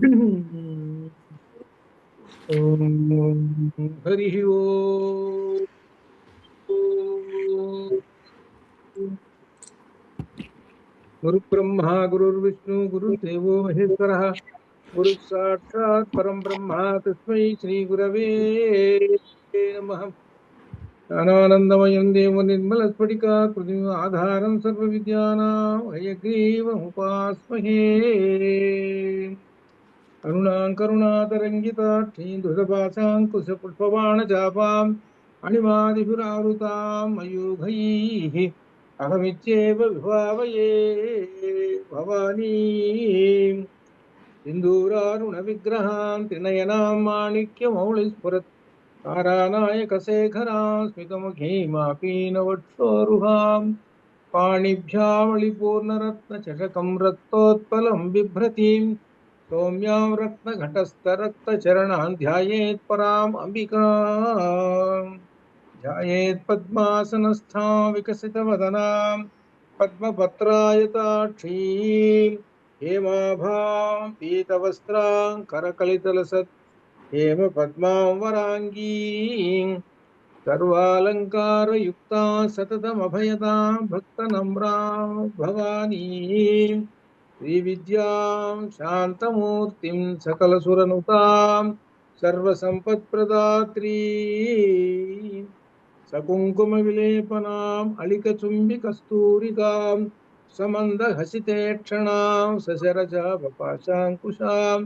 హరి ఓం. గురు బ్రహ్మ గురుర్విష్ణు గురుదేవో మహేశ్వర గురు సాక్షాత్ పరం బ్రహ్మ తస్మై శ్రీ గురవే నమః. జ్ఞానానందమయం దేవ నిర్మల స్ఫటికాకృతి ఆధారం సర్వ విద్యానాం హయగ్రీవముపాస్మహే. కరుణాం కరుణాతరంగితాక్షీం ధృతపాశాంకుశ పుష్పబాణచాపాం అణిమాదిభిరావృతాం మయూఖైః అహమిత్యేవ విభావయే భవానీ సింధూరారుణ విగ్రహాం త్రినయనాం మాణిక్యమౌళిస్ఫురత్ తారానాయకశేఖరాం స్మితముఖీమాపీనవక్షోరుహాం పాణిభ్యామళిపూర్ణరత్నచషకం రక్తోత్పలం బిభ్రతీం సౌమ్యాం రత్నఘటస్థరక్తచరణాన్ ధ్యాయేత్ పరాం అంబికాం. ధ్యాయేత్ పద్మాసనస్థాం వికసితవదనాం పద్మపత్రాయతాక్షీం హేమాభాం పీతవస్త్రాం కరకలితలసత్ హేమ పద్మాం వరాంగీం సర్వాలంకారయుక్తా సతతమభయదాం భక్తనమ్రాం భవానీం శ్రీవిద్యాం శాంతమూర్తిం సకలసురనుతాం సర్వసంపత్ప్రదాత్రీ సకుంకుమవిలేపనాం అళికచుంబికస్తూరికాం సమందహసితేక్షణాం సశరజాపపాశాంకుశాం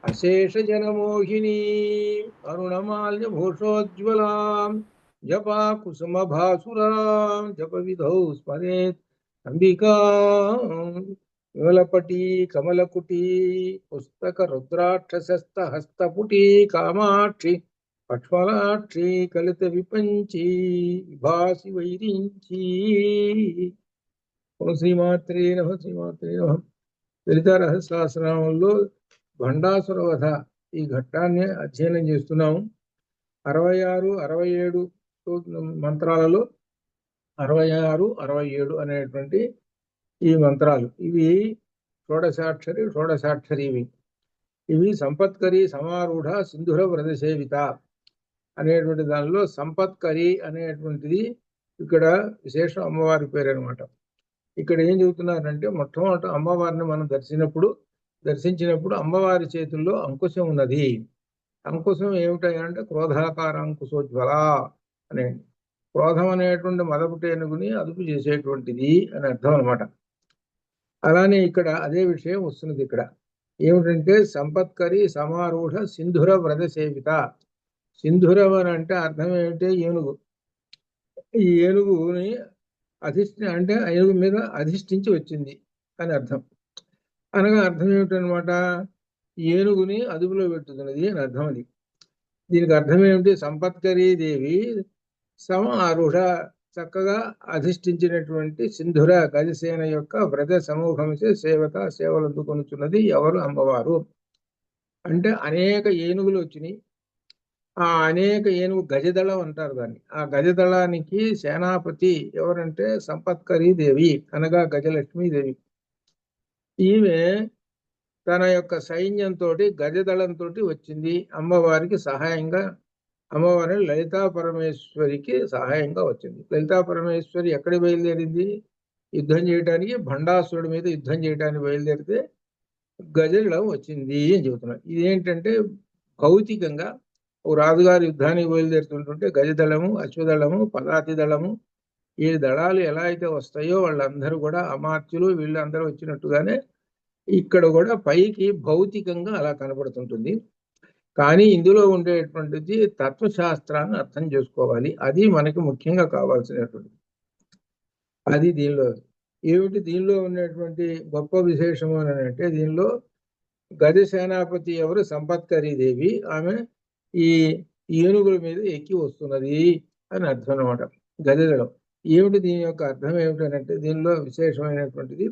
అశేషజనమోహినీం అరుణమాల్యభూషోజ్వలాం జపాకుసుమభాసురాం జపవిధౌ స్మరేత్ అంబికాం. విమలపటీ కమలకుటీ పుస్తక రుద్రాక్షసస్త హస్తపుటీ కామాక్షి పక్ష్మలాక్షి కలిత విపంచి విభాసి వైరించి. ఓం శ్రీమాత్రే నమః. శ్రీమాత్రే నమః. లలిత రహస్యసహస్రనామంలో భండాసుర వధ ఈ ఘట్టాన్ని అధ్యయనం చేస్తున్నాము. 66, 67 మంత్రాలలో 66, 67 అనేటువంటి ఈ మంత్రాలు ఇవి షోడశాక్షరి ఇవి సంపత్కరి సమారూఢ సింధుర వ్రతసేవిత అనేటువంటి దానిలో సంపత్కరి అనేటువంటిది ఇక్కడ విశేషం అమ్మవారి పేరు అనమాట. ఇక్కడ ఏం చెబుతున్నారంటే మొట్టమొదట అమ్మవారిని మనం దర్శించినప్పుడు అమ్మవారి చేతుల్లో అంకుశం ఉన్నది. అంకుశం ఏమిటంటే క్రోధాకార అంకుశోజ్వల అనే క్రోధం అనేటువంటి మదపుటేనుగుని అదుపు చేసేటువంటిది అని అర్థం అనమాట. అలానే ఇక్కడ అదే విషయం వస్తున్నది. ఇక్కడ ఏమిటంటే సంపత్కరి సమారూఢ సింధుర వ్రత సేవిత. సింధురం అని అంటే అర్థం ఏమిటి? ఏనుగు. ఈ ఏనుగుని అంటే ఏనుగు మీద అధిష్ఠించి వచ్చింది అని అర్థం. అనగా అర్థం ఏమిటనమాట? ఏనుగుని అదుపులో పెట్టుతున్నది అని అర్థం. అది దీనికి అర్థం ఏమిటి? సంపత్కరీ దేవి సమారూఢ చక్కగా అధిష్ఠించినటువంటి సింధుర గజసేన యొక్క వ్రత సమూహంచే సేవలు అందుకొనుచున్నది ఎవరు? అమ్మవారు. అంటే అనేక ఏనుగులు వచ్చినాయి. ఆ అనేక ఏనుగు గజదళం అంటారు దాన్ని. ఆ గజదళానికి సేనాపతి ఎవరంటే సంపత్కరీ దేవి అనగా గజలక్ష్మీదేవి. ఈమె తన యొక్క సైన్యంతో గజదళంతో వచ్చింది అమ్మవారికి సహాయంగా. అమ్మవారి లలితా పరమేశ్వరికి సహాయంగా వచ్చింది. లలితా పరమేశ్వరి ఎక్కడి బయలుదేరింది? యుద్ధం చేయడానికి, భండాసురుడి మీద యుద్ధం చేయడానికి బయలుదేరితే గజదళం వచ్చింది అని చెబుతున్నారు. ఇదేంటంటే భౌతికంగా ఓ రాజుగారి యుద్ధానికి బయలుదేరుతుంటుంటే గజదళము, అశ్వదళము, పదాతి దళము ఈ దళాలు ఎలా అయితే వస్తాయో వాళ్ళందరూ కూడా అమాత్యులు వీళ్ళందరూ వచ్చినట్టుగానే ఇక్కడ కూడా పైకి భౌతికంగా అలా కనబడుతుంటుంది. కానీ ఇందులో ఉండేటువంటిది తత్వశాస్త్రాన్ని అర్థం చేసుకోవాలి. అది మనకి ముఖ్యంగా కావాల్సినటువంటిది. అది దీనిలో ఏమిటి? దీనిలో ఉన్నటువంటి గొప్ప విశేషము అని అంటే దీనిలో గజ సేనాపతి ఎవరు? సంపత్కరీ దేవి. ఆమె ఈ ఏనుగుల మీద ఎక్కి వస్తున్నది అని అర్థం అనమాట. గజదళం ఏమిటి? దీని యొక్క అర్థం ఏమిటనంటే దీనిలో విశేషమైనటువంటిది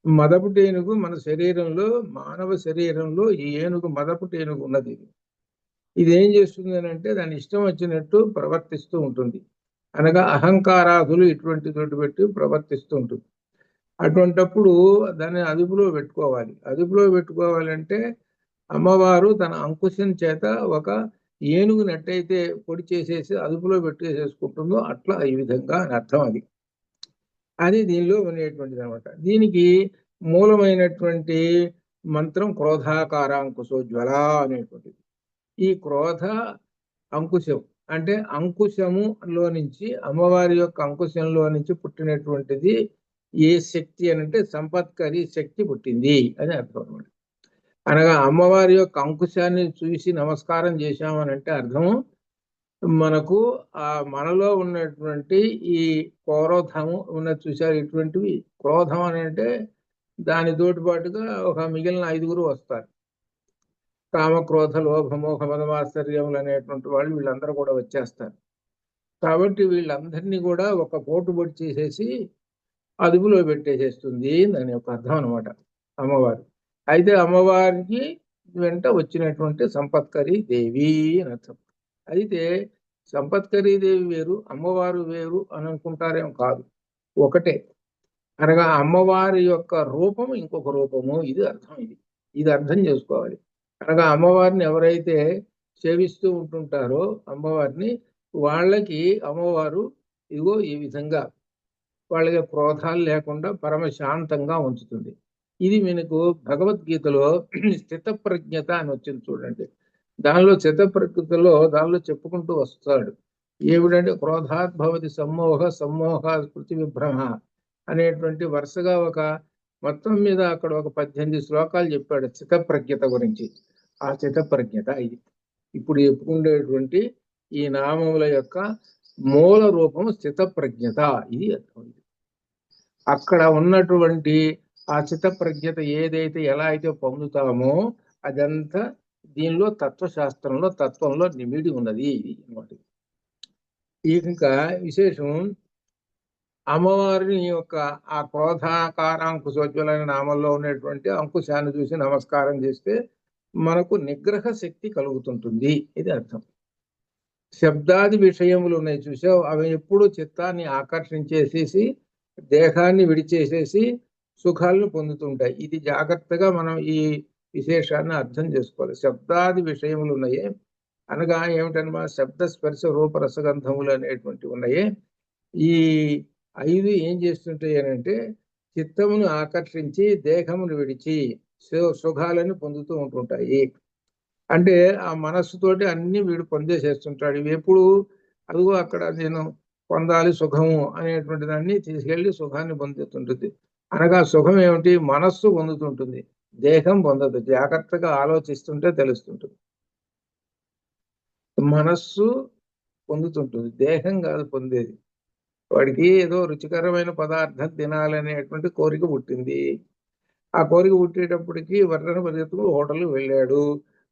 మదపుటేనుగు మన శరీరంలో, మానవ శరీరంలో ఈ ఏనుగు మదపుటేనుగు ఉన్నది. ఇది ఏం చేస్తుంది అని అంటే దాని ఇష్టం వచ్చినట్టు ప్రవర్తిస్తూ ఉంటుంది. అనగా అహంకారాదులు ఇటువంటి తోటి పెట్టి ప్రవర్తిస్తూ ఉంటుంది. అటువంటప్పుడు దాన్ని అదుపులో పెట్టుకోవాలి. అదుపులో పెట్టుకోవాలంటే అమ్మవారు తన అంకుశం చేత ఒక ఏనుగు నెట్టయితే పొడి చేసేసి అదుపులో పెట్టేసేసుకుంటుందో అట్లా ఈ విధంగా అని అర్థం అది దీనిలో ఉండేటువంటిది అనమాట. దీనికి మూలమైనటువంటి మంత్రం క్రోధాకారాంకుశోజ్వల అనేటువంటిది. ఈ క్రోధ అంకుశం అంటే అంకుశములో నుంచి అమ్మవారి యొక్క అంకుశంలో నుంచి పుట్టినటువంటిది ఏ శక్తి అని అంటే సంపత్కరి శక్తి పుట్టింది అని అర్థం అనమాట. అనగా అమ్మవారి యొక్క అంకుశాన్ని చూసి నమస్కారం చేశామనంటే అర్థము మనకు ఆ మనలో ఉన్నటువంటి ఈ క్రోధము ఉన్నది చూసారు. ఇటువంటివి క్రోధం అని అంటే దాని తోటిపాటుగా ఒక మిగిలిన 5 వస్తారు. కామ క్రోధ లోభ మోహ మదమాశ్చర్యములు అనేటువంటి వాళ్ళు వీళ్ళందరూ కూడా వచ్చేస్తారు. కాబట్టి వీళ్ళందరినీ కూడా ఒక పోటు పొడి చేసేసి అదుపులో పెట్టేసేస్తుంది దాని యొక్క అర్థం అనమాట అమ్మవారు. అయితే అమ్మవారికి వెంట వచ్చినటువంటి సంపత్కరి దేవి అని అర్థం. అయితే సంపత్కరి దేవి వేరు అమ్మవారు వేరు అని అనుకుంటారేం కాదు, ఒకటే. అనగా అమ్మవారి యొక్క రూపం ఇంకొక రూపము, ఇది అర్థం. ఇది అర్థం చేసుకోవాలి. అనగా అమ్మవారిని ఎవరైతే సేవిస్తూ ఉంటుంటారో అమ్మవారిని, వాళ్ళకి అమ్మవారు ఇదిగో ఈ విధంగా వాళ్ళకి క్రోధాలు లేకుండా పరమశాంతంగా ఉంచుతుంది. ఇది మనకు భగవద్గీతలో స్థితప్రజ్ఞత అని వచ్చింది చూడండి. దానిలో స్థితప్రజ్ఞతలో దానిలో చెప్పుకుంటూ వస్తాడు. ఏమిటంటే క్రోధాద్భవతి సమ్మోహ సమ్మోహ స్మృతి విభ్రమ అనేటువంటి వరుసగా ఒక మొత్తం మీద అక్కడ ఒక 18 శ్లోకాలు చెప్పాడు స్థితప్రజ్ఞత గురించి. ఆ స్థితప్రజ్ఞత ఇది ఇప్పుడు చెప్పుకునేటువంటి ఈ నామముల యొక్క మూల రూపం స్థితప్రజ్ఞత. ఇది అర్థం. అక్కడ ఉన్నటువంటి ఆ స్థితప్రజ్ఞత ఏదైతే ఎలా అయితే పొందుతామో అదంతా దీనిలో తత్వశాస్త్రంలో తత్వంలో నిమిడి ఉన్నది అన్నమాట. ఇంకా విశేషం అమ్మవారిని యొక్క ఆ క్రోధాకారాంకుశోజ్వలైన నామంలో ఉన్నటువంటి అంకుశాన్ని చూసి నమస్కారం చేస్తే మనకు నిగ్రహ శక్తి కలుగుతుంటుంది, ఇది అర్థం. శబ్దాది విషయములు ఉన్నాయి చూసావు, అవి ఎప్పుడు చిత్తాన్ని ఆకర్షించేసేసి దేహాన్ని విడిచేసేసి సుఖాలను పొందుతుంటాయి. ఇది జాగ్రత్తగా మనం ఈ విశేషాన్ని అర్థం చేసుకోవాలి. శబ్దాది విషయములు ఉన్నాయి అనగా ఏమిటనమా, శబ్ద స్పర్శ రూప రసగంధములు అనేటువంటి ఉన్నాయి. ఈ 5 ఏం చేస్తుంటాయి అని అంటే చిత్తమును ఆకర్షించి దేహమును విడిచి సుఖాలను పొందుతూ ఉంటుంటాయి. అంటే ఆ మనస్సుతోటి అన్ని వీడు పొందేసేస్తుంటాడు. ఇవి ఎప్పుడు అదిగో అక్కడ నేను పొందాలి సుఖము అనేటువంటి దాన్ని తీసుకెళ్లి సుఖాన్ని పొందుతుంటుంది. అనగా సుఖం ఏమిటి, మనస్సు పొందుతుంటుంది, దేహం పొందదు. జాగ్రత్తగా ఆలోచిస్తుంటే తెలుస్తుంటుంది. మనస్సు పొందుతుంటుంది, దేహం కాదు పొందేది. వాడికి ఏదో రుచికరమైన పదార్థం తినాలనేటువంటి కోరిక పుట్టింది. ఆ కోరిక పుట్టేటప్పటికి వర్రన పరిగెత్తుకు హోటల్కి వెళ్ళాడు.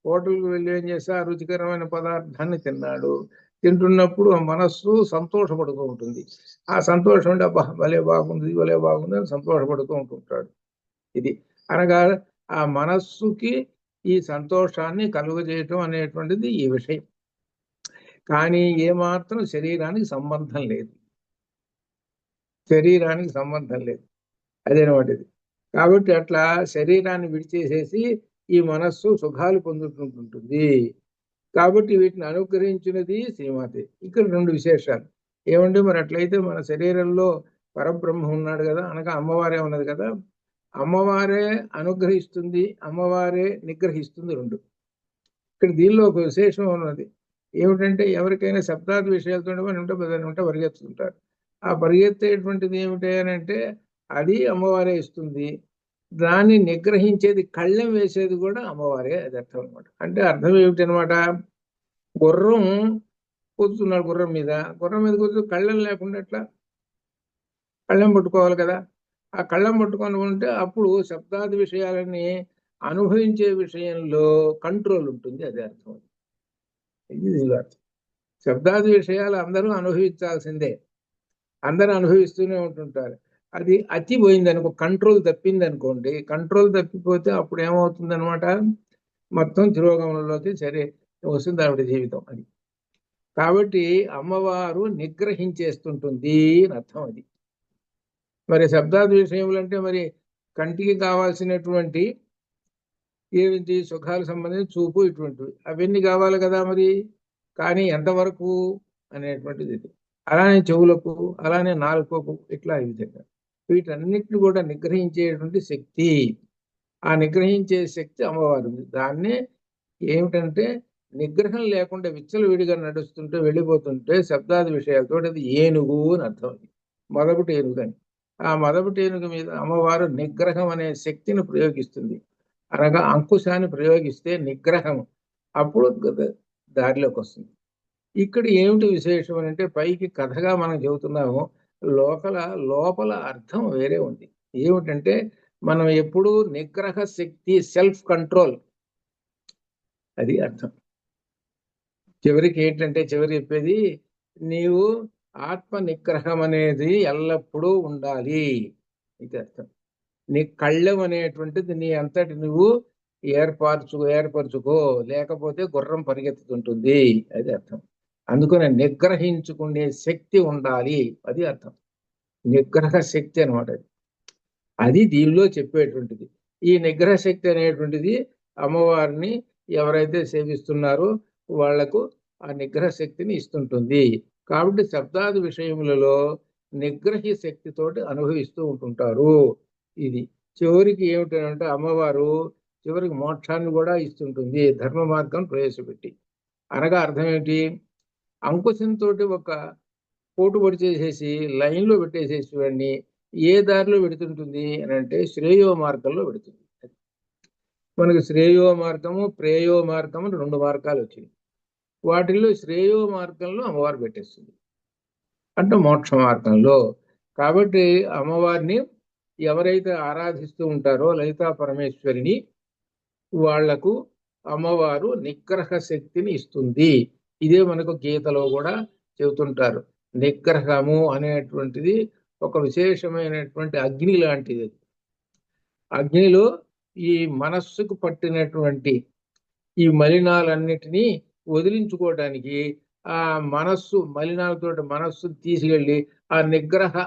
హోటల్కి వెళ్ళి ఏం చేస్తే ఆ రుచికరమైన పదార్థాన్ని తిన్నాడు. తింటున్నప్పుడు ఆ మనస్సు సంతోషపడుతూ ఉంటుంది. ఆ సంతోషం అంటే అబ్బా భలే బాగుంది భలే బాగుంది అని సంతోషపడుతూ ఉంటుంటాడు. ఇది అనగా ఆ మనస్సుకి ఈ సంతోషాన్ని కలుగజేయటం అనేటువంటిది ఈ విషయం. కానీ ఏమాత్రం శరీరానికి సంబంధం లేదు, శరీరానికి సంబంధం లేదు, అదేనమాట ఇది. కాబట్టి అట్లా శరీరాన్ని విడిచేసేసి ఈ మనస్సు సుఖాలు పొందుతుంటుంది. కాబట్టి వీటిని అనుగ్రహించినది శ్రీమాతే. ఇక్కడ 2 విశేషాలు ఏమంటే, మరి అట్లయితే మన శరీరంలో పరబ్రహ్మ ఉన్నాడు కదా, అనగా అమ్మవారే ఉన్నది కదా, అమ్మవారే అనుగ్రహిస్తుంది, అమ్మవారే నిగ్రహిస్తుంది 2. ఇక్కడ దీనిలో ఒక విశేషం ఉన్నది. ఏమిటంటే ఎవరికైనా శబ్దాది విషయాలతో ఉంటే పరిగెత్తుతుంటారు. ఆ పరిగెత్తేటువంటిది ఏమిటి అని అంటే అది అమ్మవారే ఇస్తుంది. దాన్ని నిగ్రహించేది కళ్ళెం వేసేది కూడా అమ్మవారే, అది అర్థం అనమాట. అంటే అర్థం ఏమిటి అనమాట, గుర్రం కూర్చున్నాడు, గుర్రం మీద కూర్చొని కళ్ళెం లేకుండా ఎట్లా, కళ్ళెం పట్టుకోవాలి కదా. ఆ కళ్ళెం పట్టుకొని ఉంటే అప్పుడు శబ్దాది విషయాలని అనుభవించే విషయంలో కంట్రోల్ ఉంటుంది, అది అర్థం. ఇది అర్థం. శబ్దాది విషయాలు అందరూ అనుభవించాల్సిందే, అందరూ అనుభవిస్తూనే ఉంటుంటారు. అది అతి పోయింది అనుకో, కంట్రోల్ తప్పింది అనుకోండి, కంట్రోల్ తప్పిపోతే అప్పుడు ఏమవుతుంది అనమాట, మొత్తం తిరోగమనంలోకి సరే వస్తుంది ఆవిడ జీవితం. అది కాబట్టి అమ్మవారు నిగ్రహించేస్తుంటుంది అని అర్థం. అది మరి శబ్దాది విషయములు అంటే మరి కంటికి కావాల్సినటువంటి ఏమిటి సుఖాలు సంబంధించి చూపు ఇటువంటివి అవన్నీ కావాలి కదా మరి. కానీ ఎంతవరకు అనేటువంటిది ఇది. అలానే చెవులకు, అలానే నాలుకకు, ఇట్లా ఈ విధంగా వీటన్నిటిని కూడా నిగ్రహించేటువంటి శక్తి, ఆ నిగ్రహించే శక్తి అమ్మవారు. దాన్నే ఏమిటంటే నిగ్రహం లేకుండా విచ్చలవిడిగా నడుస్తుంటే వెళ్ళిపోతుంటే శబ్దాది విషయాలతో అది ఏనుగు అని అర్థం. మొదటి ఏనుగు అని. ఆ మొదటి ఏనుగు మీద అమ్మవారు నిగ్రహం అనే శక్తిని ప్రయోగిస్తుంది. అనగా అంకుశాన్ని ప్రయోగిస్తే నిగ్రహం అప్పుడు దారిలోకి వస్తుంది. ఇక్కడ ఏమిటి విశేషం అని అంటే పైకి కథగా మనం చెబుతున్నాము, లోపల అర్థం వేరే ఉంది. ఏమిటంటే మనం ఎప్పుడూ నిగ్రహ శక్తి, సెల్ఫ్ కంట్రోల్, అది అర్థం. చివరికి ఏంటంటే చివరి చెప్పేది, నీవు ఆత్మ నిగ్రహం అనేది ఎల్లప్పుడూ ఉండాలి, ఇది అర్థం. నీ కళ్ళెం అనేటువంటిది నీ అంతటి నువ్వు ఏర్పరచుకో, లేకపోతే గుర్రం పరిగెత్తుతుంటుంది, అది అర్థం. అందుకని నిగ్రహించుకునే శక్తి ఉండాలి, అది అర్థం. నిగ్రహ శక్తి అనమాట. అది దీనిలో చెప్పేటువంటిది. ఈ నిగ్రహ శక్తి అనేటువంటిది అమ్మవారిని ఎవరైతే సేవిస్తున్నారో వాళ్లకు ఆ నిగ్రహ శక్తిని ఇస్తుంటుంది. కాబట్టి శబ్దాది విషయములలో నిగ్రహి శక్తితోటి అనుభవిస్తూ ఉంటుంటారు. ఇది చివరికి ఏమిటంటే అమ్మవారు చివరికి మోక్షాన్ని కూడా ఇస్తుంటుంది ధర్మ మార్గం ప్రవేశపెట్టి. అనగా అర్థం ఏమిటి, అంకుశంతో ఒక పోటుబడి చేసేసి లైన్లో పెట్టేసేసి వాడిని ఏ దారిలో పెడుతుంటుంది అని అంటే శ్రేయో మార్గంలో పెడుతుంది. మనకు శ్రేయో మార్గము, ప్రేయో మార్గము 2 మార్గాలు వచ్చినాయి. వాటిల్లో శ్రేయో మార్గంలో అమ్మవారు పెట్టేస్తుంది, అంటే మోక్ష మార్గంలో. కాబట్టి అమ్మవారిని ఎవరైతే ఆరాధిస్తూ ఉంటారో లలితా పరమేశ్వరిని, వాళ్లకు అమ్మవారు నిగ్రహ శక్తిని ఇస్తుంది. ఇదే మనకు గీతలో కూడా చెబుతుంటారు. నిగ్రహము అనేటువంటిది ఒక విశేషమైనటువంటి అగ్ని లాంటిది. అగ్నిలో ఈ మనస్సుకు పట్టినటువంటి ఈ మలినాలన్నిటినీ వదిలించుకోవడానికి ఆ మనస్సు మలినాలతో మనస్సు తీసుకెళ్ళి ఆ నిగ్రహం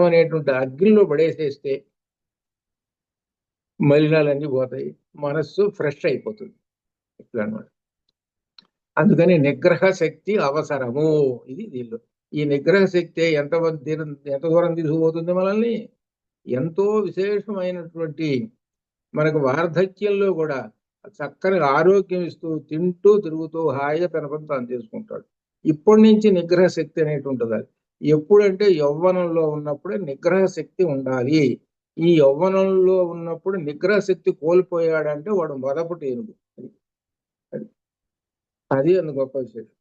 అనేటువంటి అగ్నిలో పడేసేస్తే మలినాలన్నీ పోతాయి, మనస్సు ఫ్రెష్ అయిపోతుంది, ఇట్లా అన్నమాట. అందుకని నిగ్రహ శక్తి అవసరము, ఇది దీనిలో. ఈ నిగ్రహ శక్తి ఎంత దూరం తీసుకుపోతుంది మనల్ని, ఎంతో విశేషమైనటువంటి మనకు వార్ధక్యంలో కూడా చక్కని ఆరోగ్యం ఇస్తూ తింటూ తిరుగుతూ హాయిగా తన పని తాను చేసుకుంటాడు. ఇప్పటి నుంచి నిగ్రహ శక్తి అనేటి ఉంటుంది. అది ఎప్పుడంటే యవ్వనంలో ఉన్నప్పుడే నిగ్రహ శక్తి ఉండాలి. ఈ యవ్వనంలో ఉన్నప్పుడు నిగ్రహ శక్తి కోల్పోయాడంటే వాడు మొదపటి ఏనుగు. అది అందు గొప్ప విశేషం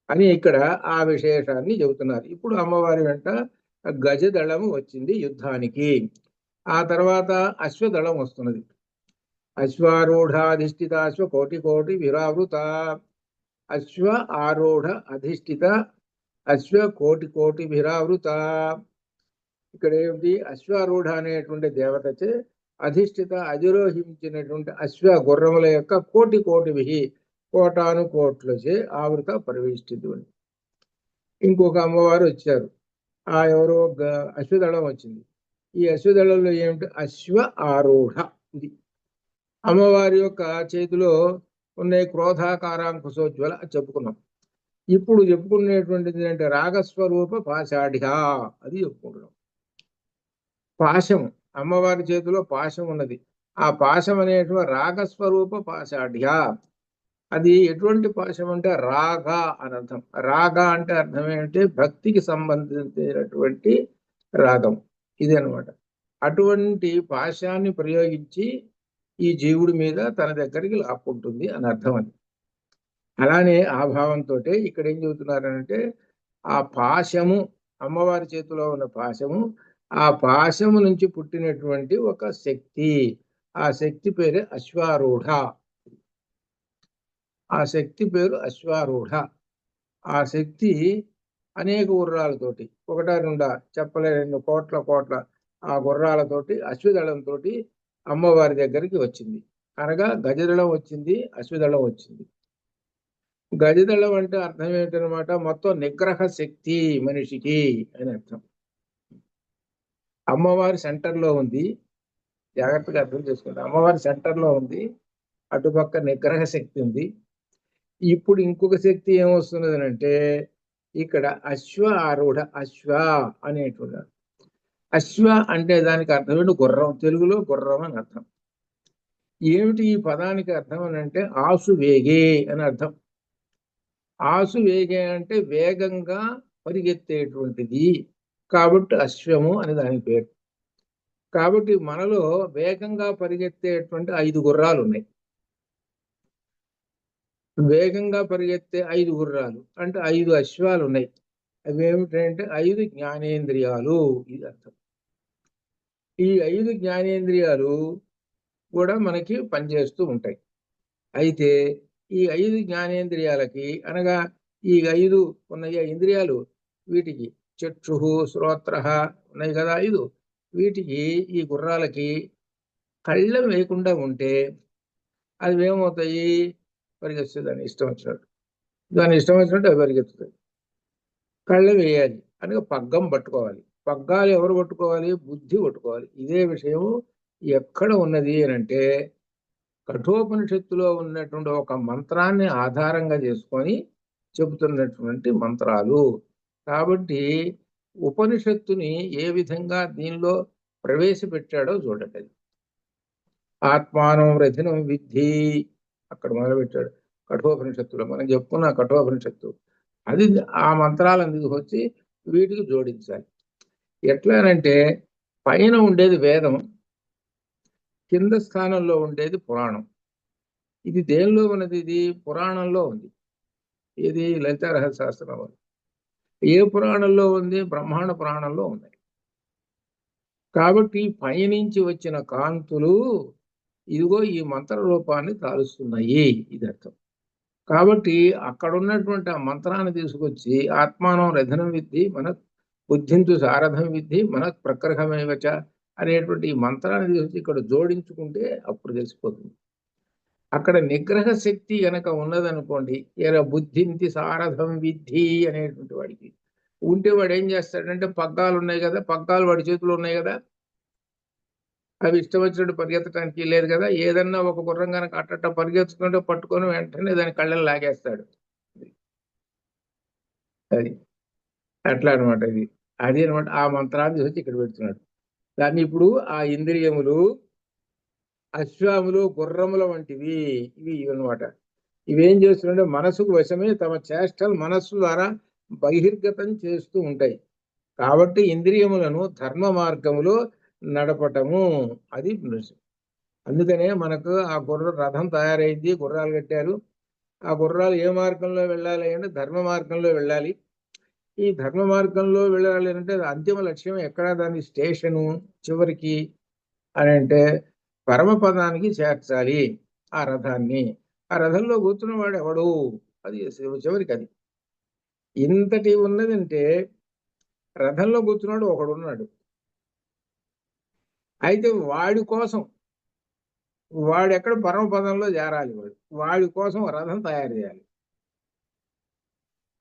అని ఇక్కడ ఆ విశేషాన్ని చెబుతున్నారు. ఇప్పుడు అమ్మవారి వెంట గజదళం వచ్చింది యుద్ధానికి. ఆ తర్వాత అశ్వదళం వస్తున్నది. అశ్వారూఢాధిష్ఠిత అశ్వ కోటి విరావృత, అశ్వ ఆరూఢ అధిష్ఠిత అశ్వ కోటి విరావృత. ఇక్కడ ఏమిటి, అశ్వారూఢ అనేటువంటి దేవతచే అధిష్ఠిత అధిరోహించినటువంటి అశ్వ గుర్రముల యొక్క కోటి కోటాను కోట్లచే ఆవృత పరివేష్టితు. ఇంకొక అమ్మవారు వచ్చారు, ఆ ఎవరో అశ్వదళం వచ్చింది. ఈ అశ్వదళంలో ఏమిటి, అశ్వ ఆరూఢ. ఇది అమ్మవారి యొక్క చేతిలో ఉన్న క్రోధాకారాంకుశోజ్వల చెప్పుకున్నాం. ఇప్పుడు చెప్పుకునేటువంటిది అంటే రాగస్వరూప పాశాఢ్య, అది చెప్పుకుంటున్నాం. పాశం, అమ్మవారి చేతిలో పాశం ఉన్నది. ఆ పాశం అనేటువంటి రాగస్వరూప పాశాఢ్య. అది ఎటువంటి పాశం అంటే రాగ అని అర్థం. రాగ అంటే అర్థం ఏంటంటే భక్తికి సంబంధించినటువంటి రాగం, ఇది అనమాట. అటువంటి పాశాన్ని ప్రయోగించి ఈ జీవుడి మీద తన దగ్గరికి లాక్కుంటుంది అని అర్థం. అది అలానే ఆ భావంతో ఇక్కడ ఏం చెబుతున్నారంటే ఆ పాశము, అమ్మవారి చేతిలో ఉన్న పాశము, ఆ పాశము నుంచి పుట్టినటువంటి ఒక శక్తి, ఆ శక్తి పేరే అశ్వారూఢ. ఆ శక్తి పేరు అశ్వారూఢ. ఆ శక్తి అనేక గుర్రాలతోటి, ఒకటా రెండా చెప్పలేని కోట్ల ఆ గుర్రాలతోటి అశ్వదళంతో అమ్మవారి దగ్గరికి వచ్చింది. అనగా గజదళం వచ్చింది, అశ్వదళం వచ్చింది. గజదళం అంటే అర్థం ఏంటనమాట, మొత్తం నిగ్రహ శక్తి మనిషికి అని అర్థం. అమ్మవారి సెంటర్లో ఉంది, జాగ్రత్తగా అర్థం చేసుకుంటాం. అమ్మవారి సెంటర్లో ఉంది, అటుపక్క నిగ్రహ శక్తి ఉంది. ఇప్పుడు ఇంకొక శక్తి ఏమొస్తున్నది అంటే ఇక్కడ అశ్వ ఆరూఢ, అశ్వ అనేటువంటి అశ్వ అంటే దానికి అర్థం ఏంటి? గుర్రం. తెలుగులో గుర్రం అని అర్థం. ఏమిటి ఈ పదానికి అర్థం అని అంటే ఆసు వేగే అని అర్థం. ఆసు వేగే అంటే వేగంగా పరిగెత్తేటువంటిది, కాబట్టి అశ్వము అని దాని పేరు. కాబట్టి మనలో వేగంగా పరిగెత్తేటువంటి 5 గుర్రాలు ఉన్నాయి. వేగంగా పరిగెత్తే 5 గుర్రాలు అంటే 5 అశ్వాలు ఉన్నాయి. అవి ఏమిటంటే 5 జ్ఞానేంద్రియాలు, ఇది అర్థం. ఈ 5 జ్ఞానేంద్రియాలు కూడా మనకి పనిచేస్తూ ఉంటాయి. అయితే ఈ 5 జ్ఞానేంద్రియాలకి అనగా ఈ 5 ఉన్నాయి ఇంద్రియాలు, వీటికి చక్షు శ్రోత్ర ఉన్నాయి కదా 5, వీటికి ఈ గుర్రాలకి కళ్ళెం వేయకుండా ఉంటే అవి ఏమవుతాయి? పరిగెత్తుంది దాని ఇష్టం వచ్చినట్టు. దాని ఇష్టం వచ్చినట్టు అవి పరిగెత్తుతాయి. కళ్ళెం వేయాలి అనగా పగ్గం పట్టుకోవాలి. పగ్గాలు ఎవరు పట్టుకోవాలి? బుద్ధి పట్టుకోవాలి. ఇదే విషయం ఎక్కడ ఉన్నది అని అంటే కఠోపనిషత్తులో ఉన్నటువంటి ఒక మంత్రాన్ని ఆధారంగా చేసుకొని చెబుతున్నటువంటి మంత్రాలు. కాబట్టి ఉపనిషత్తుని ఏ విధంగా దీనిలో ప్రవేశపెట్టాడో చూడండి. ఆత్మానం రథినం విద్ధి అక్కడ మొదలుపెట్టాడు కఠోపనిషత్తులో. మనం చెప్పుకున్న కఠోపనిషత్తు అది ఆ మంత్రాలను తీసుకొచ్చి వీటికి జోడించాలి. ఎట్లానంటే పైన ఉండేది వేదం, కింద స్థానంలో ఉండేది పురాణం. ఇది దేనిలో ఉన్నది? ఇది పురాణంలో ఉంది. ఇది లలితా రహస్య శాస్త్రం. ఏ పురాణంలో ఉంది? బ్రహ్మాండ పురాణంలో ఉంది. కాబట్టి పైనుంచి వచ్చిన కాంతులు ఇదిగో ఈ మంత్ర రూపాన్ని తాలుస్తున్నాయి, ఇది అర్థం. కాబట్టి అక్కడ ఉన్నటువంటి ఆ మంత్రాన్ని తీసుకొచ్చి ఆత్మానం రథనం విద్ధి మన బుద్ధింతు సారథం విద్ధి మన ప్రకర్హమేవచ అనేటువంటి ఈ మంత్రాన్ని తీసుకొచ్చి ఇక్కడ జోడించుకుంటే అప్పుడు తెలిసిపోతుంది. అక్కడ నిగ్రహ శక్తి గనక ఉన్నదనుకోండి, ఇలా బుద్ధింతి సారథం విద్ధి అనేటువంటి వాడికి ఉంటే వాడు ఏం చేస్తాడంటే పగ్గాలు ఉన్నాయి కదా, పగ్గాలు వాడి చేతులు ఉన్నాయి కదా, అవి ఇష్టం వచ్చినట్టు పరిగెత్తడానికి లేదు కదా. ఏదన్నా ఒక గుర్రం కనుక అట్టట్ట పరిగెత్తుకుంటే పట్టుకొని వెంటనే దాని కళ్ళని లాగేస్తాడు. అది అట్లా అనమాట. ఇది అది అనమాట. ఆ మంత్రాన్ని వచ్చి ఇక్కడ పెడుతున్నాడు. దాన్ని ఇప్పుడు ఆ ఇంద్రియములు అశ్వాములు గుర్రముల వంటివి ఇవి అనమాట. ఇవేం చేస్తున్నాయంటే మనసుకు వశమే తమ చేష్టలు మనస్సు ద్వారా బహిర్గతం చేస్తూ ఉంటాయి. కాబట్టి ఇంద్రియములను ధర్మ మార్గములో నడపటము అది. అందుకనే మనకు ఆ రథం తయారైంది, గుర్రాలు కట్టారు. ఆ గుర్రాలు ఏ మార్గంలో వెళ్ళాలి అంటే ధర్మ మార్గంలో వెళ్ళాలి. ఈ ధర్మ మార్గంలో వెళ్ళాలి అంటే అంతిమ లక్ష్యం ఎక్కడ? దాని స్టేషను చివరికి అని అంటే పరమపదానికి చేర్చాలి ఆ రథాన్ని. ఆ రథంలో కూర్చున్నవాడు ఎవడు? అది చివరికి అది ఇంతటి ఉన్నదంటే రథంలో కూర్చున్నాడు ఒకడున్నాడు. అయితే వాడి కోసం వాడు ఎక్కడ పరమపదంలో చేరాలి. వాడి కోసం రథం తయారు చేయాలి.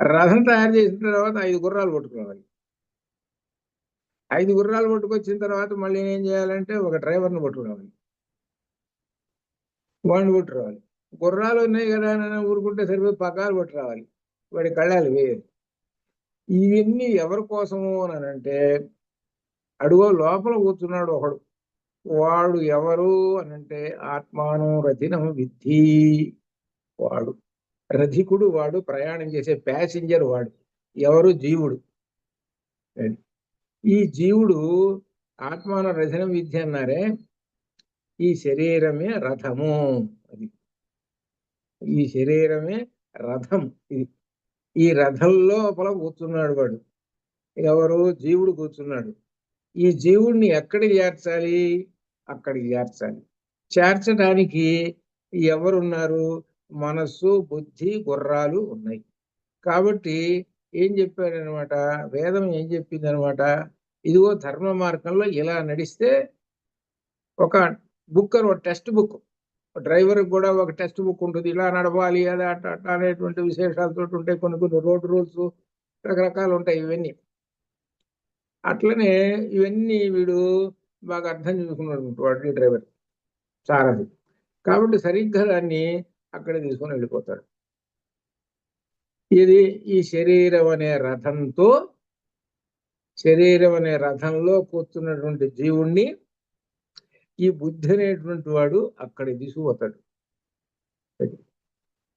రథం తయారు చేసిన తర్వాత 5 గుర్రాలు పట్టుకోవాలి. 5 గుర్రాలు పట్టుకొచ్చిన తర్వాత మళ్ళీ ఏం చేయాలంటే ఒక డ్రైవర్ని పట్టుకురావాలి, వాడిని పట్టుకురావాలి. గుర్రాలు ఉన్నాయి కదా అని ఊరుకుంటే సరిపోయి పగ్గాలు పట్టుకురావాలి, వాడి కళ్ళాలి వేయాలి. ఇవన్నీ ఎవరి కోసము అని అంటే అడుగో లోపల కూర్చున్నాడు ఒకడు, వాడు ఎవరు అనంటే ఆత్మానం రథినం విద్ధి. వాడు రథికుడు, వాడు ప్రయాణం చేసే ప్యాసింజర్ వాడు. ఎవరు? జీవుడు. ఈ జీవుడు ఆత్మాన రథనం విద్య అన్నారే, ఈ శరీరమే రథము. అది ఈ శరీరమే రథం. ఇది ఈ రథం లోపల కూర్చున్నాడు వాడు. ఎవరు? జీవుడు కూర్చున్నాడు. ఈ జీవుడిని ఎక్కడికి చేర్చాలి? అక్కడికి చేర్చాలి. చేర్చడానికి ఎవరున్నారు? మనస్సు, బుద్ధి, గుర్రాలు ఉన్నాయి. కాబట్టి ఏం చెప్పాడనమాట? వేదం ఏం చెప్పింది అనమాట? ఇదిగో ధర్మ మార్గంలో ఇలా నడిస్తే ఒక బుక్ అని, ఒక టెక్స్ట్ బుక్, డ్రైవర్ కూడా ఒక టెక్స్ట్ బుక్ ఉంటుంది. ఇలా నడవాలి అది అట్ట అట్ట అనేటువంటి విశేషాలతో ఉంటాయి. కొన్ని కొన్ని రోడ్ రూల్స్ రకరకాలు ఉంటాయి. ఇవన్నీ అట్లనే ఇవన్నీ వీడు బాగా అర్థం చేసుకున్నాడు వాడు ఈ డ్రైవర్ సారథి. కాబట్టి సరిగ్గా దాన్ని అక్కడే తీసుకొని వెళ్ళిపోతాడు. ఇది ఈ శరీరం అనే రథంలో కూర్చున్నటువంటి జీవుణ్ణి ఈ బుద్ధి అనేటువంటి వాడు అక్కడ తీసుకుపోతాడు.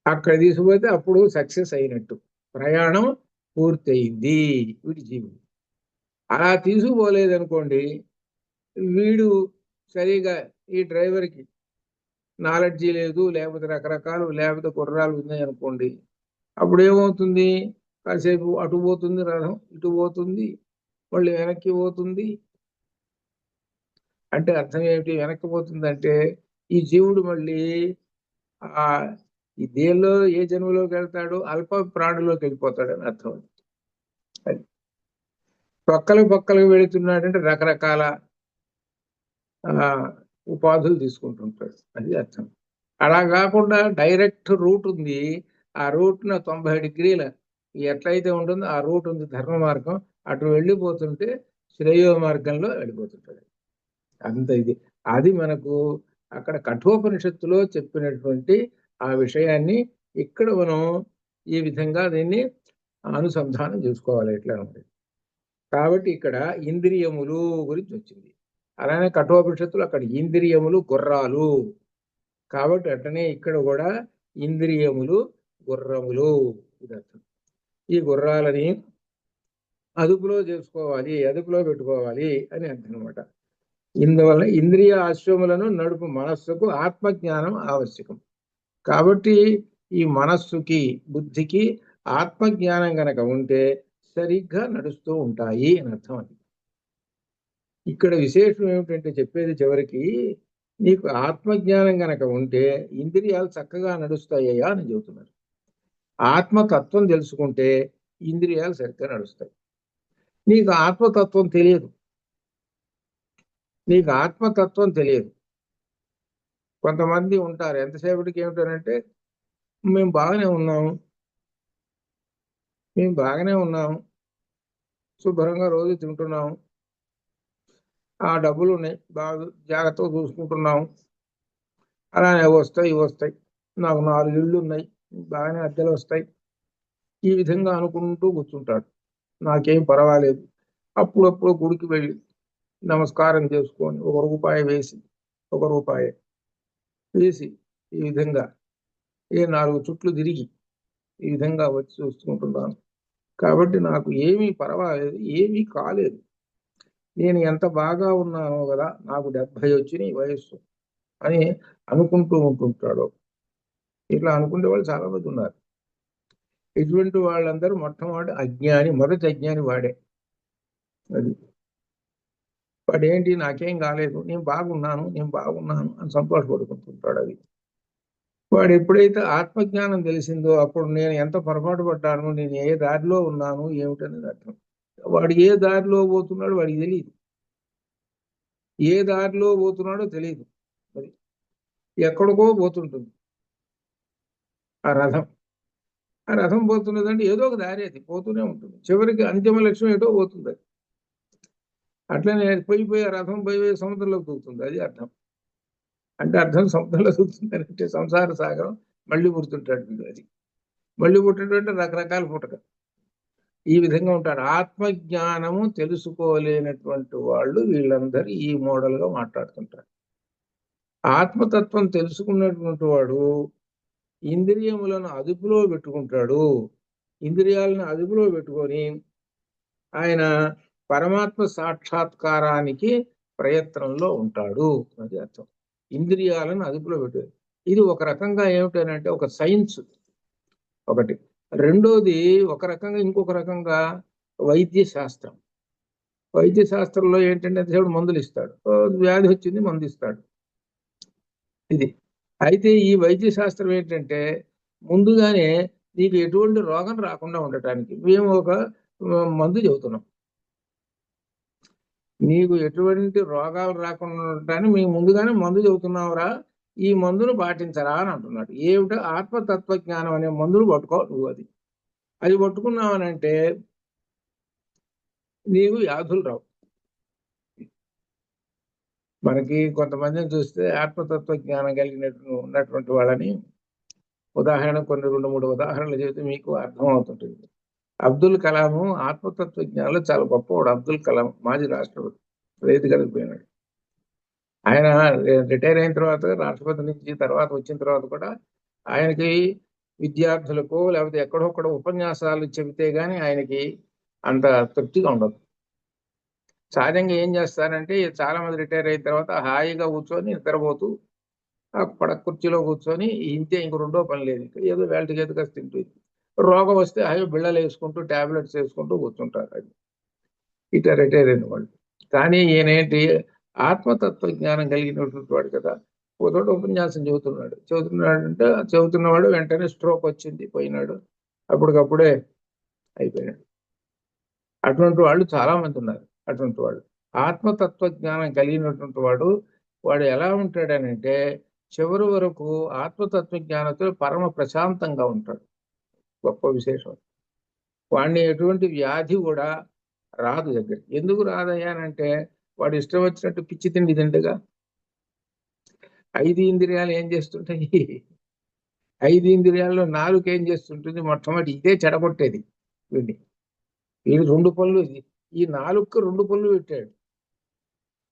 అక్కడ తీసుకుపోతే అప్పుడు సక్సెస్ అయినట్టు, ప్రయాణం పూర్తయింది వీడి జీవుడు. అలా తీసుకుపోలేదనుకోండి, వీడు సరిగా ఈ డ్రైవర్కి నాలెడ్జీ లేదు, లేకపోతే రకరకాలు, లేకపోతే కుర్రాలు ఉన్నాయి అనుకోండి, అప్పుడు ఏమవుతుంది, కాసేపు అటు పోతుంది రథం, ఇటు పోతుంది, మళ్ళీ వెనక్కి పోతుంది. అంటే అర్థం ఏమిటి? వెనక్కి పోతుందంటే ఈ జీవుడు మళ్ళీ ఆ ఈ దేనిలో ఏ జన్మలోకి వెళ్తాడు, అల్ప ప్రాణులోకి వెళ్ళిపోతాడని అర్థం. అది పక్కలకు వెళుతున్నాడంటే రకరకాల ఉపాధులు తీసుకుంటుంటాడు, అది అర్థం. అలా కాకుండా డైరెక్ట్ రూట్ ఉంది, ఆ రూట్న 90 డిగ్రీల ఎట్లయితే ఉంటుందో ఆ రూట్ ఉంది, ధర్మ మార్గం, అటు వెళ్ళిపోతుంటే శ్రేయో మార్గంలో వెళ్ళిపోతుంటాడు. అంత ఇది అది మనకు అక్కడ కఠోపనిషత్తులో చెప్పినటువంటి ఆ విషయాన్ని ఇక్కడ మనం ఈ విధంగా దీన్ని అనుసంధానం చేసుకోవాలి ఎట్లా ఉంటుంది. కాబట్టి ఇక్కడ ఇంద్రియములు గురించి వచ్చింది. అలానే కఠోపనిషత్తులు అక్కడ ఇంద్రియములు గుర్రాలు, కాబట్టి అట్లనే ఇక్కడ కూడా ఇంద్రియములు గుర్రములు. ఇదర్థం. ఈ గుర్రాలని అదుపులో చేసుకోవాలి, అదుపులో పెట్టుకోవాలి అని అర్థం అనమాట. ఇందువల్ల ఇంద్రియ ఆశ్రములను నడుపు మనస్సుకు ఆత్మజ్ఞానం ఆవశ్యకం. కాబట్టి ఈ మనస్సుకి బుద్ధికి ఆత్మజ్ఞానం గనక ఉంటే సరిగ్గా నడుస్తూ ఉంటాయి అని అర్థం. అది ఇక్కడ విశేషం ఏమిటంటే చెప్పేది చివరికి, నీకు ఆత్మజ్ఞానం గనక ఉంటే ఇంద్రియాలు చక్కగా నడుస్తాయ్యా అని చెబుతున్నారు. ఆత్మతత్వం తెలుసుకుంటే ఇంద్రియాలు సరిగ్గా నడుస్తాయి. నీకు ఆత్మతత్వం తెలియదు, కొంతమంది ఉంటారు ఎంతసేపటికి ఏమిటనంటే మేము బాగానే ఉన్నాము, శుభ్రంగా రోజు తింటున్నాము, ఆ డబ్బులు ఉన్నాయి, బాగా జాగ్రత్తగా చూసుకుంటున్నాము, అలానే వస్తాయి నాకు 4 ఇళ్ళు ఉన్నాయి, బాగానే అద్దెలు వస్తాయి, ఈ విధంగా అనుకుంటూ కూర్చుంటాడు. నాకేం పర్వాలేదు. అప్పుడప్పుడు గుడికి వెళ్ళి నమస్కారం చేసుకొని ఒక రూపాయి వేసి ఈ విధంగా 4 చుట్లు తిరిగి ఈ విధంగా వచ్చి చూసుకుంటున్నాను. కాబట్టి నాకు ఏమీ పర్వాలేదు, ఏమీ కాలేదు, నేను ఎంత బాగా ఉన్నానో కదా, నాకు 70 వచ్చినాయి వయస్సు అని అనుకుంటూ ఉంటుంటాడు. ఇట్లా అనుకునే వాళ్ళు చాలా మంది ఉన్నారు. ఇటువంటి వాళ్ళందరూ మొదటి అజ్ఞాని వాడే. అది వాడేంటి, నాకేం కాలేదు, నేను బాగున్నాను అని సంతోషపడుకుంటుంటాడు. అది వాడు ఎప్పుడైతే ఆత్మజ్ఞానం తెలిసిందో అప్పుడు నేను ఎంత పొరపాటు పడ్డాను, నేను ఏ దారిలో ఉన్నాను ఏమిటనేది అర్థం. వాడు ఏ దారిలో పోతున్నాడో వాడికి తెలియదు, మరి ఎక్కడికో పోతుంటుంది ఆ రథం పోతున్నదంటే ఏదో ఒక దారి, అది పోతూనే ఉంటుంది, చివరికి అంతిమ లక్ష్యం ఏటో పోతుంది. అది అట్లనే పోయి ఆ రథం పోయి సముద్రంలో దూకుతుంది, అది అర్థం. అంటే అర్థం సముద్రంలో దూకుతుంది అంటే సంసార సాగరం మళ్ళీ పుడుతుంటాడు. అది మళ్ళీ పుట్టేటువంటి రకరకాల పుట్టక ఈ విధంగా ఉంటాడు. ఆత్మజ్ఞానము తెలుసుకోలేనటువంటి వాళ్ళు వీళ్ళందరూ ఈ మోడల్గా మాట్లాడుతుంటారు. ఆత్మతత్వం తెలుసుకున్నటువంటి వాడు ఇంద్రియములను అదుపులో పెట్టుకుంటాడు. ఇంద్రియాలను అదుపులో పెట్టుకొని ఆయన పరమాత్మ సాక్షాత్కారానికి ప్రయత్నంలో ఉంటాడు, అది అర్థం. ఇంద్రియాలను అదుపులో పెట్టాడు. ఇది ఒక రకంగా ఏమిటనంటే ఒక సైన్స్ ఒకటి. రెండోది ఒక రకంగా, ఇంకొక రకంగా వైద్య శాస్త్రంలో ఏంటంటే దేవుడు మందులు ఇస్తాడు, వ్యాధి వచ్చింది మందు ఇస్తాడు. ఇది అయితే ఈ వైద్య శాస్త్రం ఏంటంటే ముందుగానే నీకు ఎటువంటి రోగం రాకుండా ఉండటానికి మేము ఒక మందు చెబుతున్నాం. నీకు ఎటువంటి రోగాలు రాకుండా ఉండటానికి మేము ముందుగానే మందు చెబుతున్నావురా, ఈ మందును పాటించరా అని అంటున్నాడు. ఏమిటో ఆత్మతత్వ జ్ఞానం అనే మందును పట్టుకో నువ్వు. అది పట్టుకున్నావనంటే నీకు వ్యాధులు రావు. మనకి కొంతమందిని చూస్తే ఆత్మతత్వ జ్ఞానం ఉన్నటువంటి వాళ్ళని ఉదాహరణ కొన్ని 2-3 ఉదాహరణలు చెబితే మీకు అర్థం అవుతుంటుంది. అబ్దుల్ కలాము ఆత్మతత్వ జ్ఞానంలో చాలా గొప్పవాడు. అబ్దుల్ కలాం మాజీ రాష్ట్రపతి, రైతు కలిగిపోయినాడు. ఆయన రిటైర్ అయిన తర్వాత రాష్ట్రపతి నుంచి తర్వాత వచ్చిన తర్వాత కూడా ఆయనకి విద్యార్థులకు లేకపోతే ఎక్కడొక్కడ ఉపన్యాసాలు చెబితే గాని ఆయనకి అంత తృప్తిగా ఉండదు. సహజంగా ఏం చేస్తారంటే చాలా మంది రిటైర్ అయిన తర్వాత హాయిగా కూర్చొని నిద్రపోతూ కుర్చీలో కూర్చొని ఇంతే, ఇంక రెండో పని లేదు, ఇక్కడ ఏదో వేళకి ఏదో కాస్త తింటూ రోగం వస్తే హాయిగా బిళ్ళలు వేసుకుంటూ టాబ్లెట్స్ వేసుకుంటూ కూర్చుంటారు. అది ఇట రిటైర్ అయిన వాళ్ళు. కానీ ఈయనేంటి ఆత్మతత్వ జ్ఞానం కలిగినటువంటి వాడు కదా, ఒకతోటి ఉపన్యాసం చెబుతున్నాడంటే చెబుతున్నవాడు వెంటనే స్ట్రోక్ వచ్చింది, పోయినాడు, అప్పటికప్పుడే అయిపోయినాడు. అటువంటి వాళ్ళు చాలా మంది ఉన్నారు. అటువంటి వాళ్ళు ఆత్మతత్వ జ్ఞానం కలిగినటువంటి వాడు ఎలా ఉంటాడనంటే చివరి వరకు ఆత్మతత్వ జ్ఞానంతో పరమ ప్రశాంతంగా ఉంటాడు. గొప్ప విశేషం. వాడిని ఎటువంటి వ్యాధి కూడా రాదు దగ్గరికి. ఎందుకు రాదయ్యానంటే వాడు ఇష్టం వచ్చినట్టు పిచ్చి తిండి తిండగా 5 ఇంద్రియాలు ఏం చేస్తుంటాయి? 5 ఇంద్రియాల్లో 4 ఏం చేస్తుంటుంది? మొట్టమొదటి ఇదే చెడగొట్టేది వీడిని. వీడు 2 పనులు, ఈ 4కు 2 పనులు పెట్టాడు.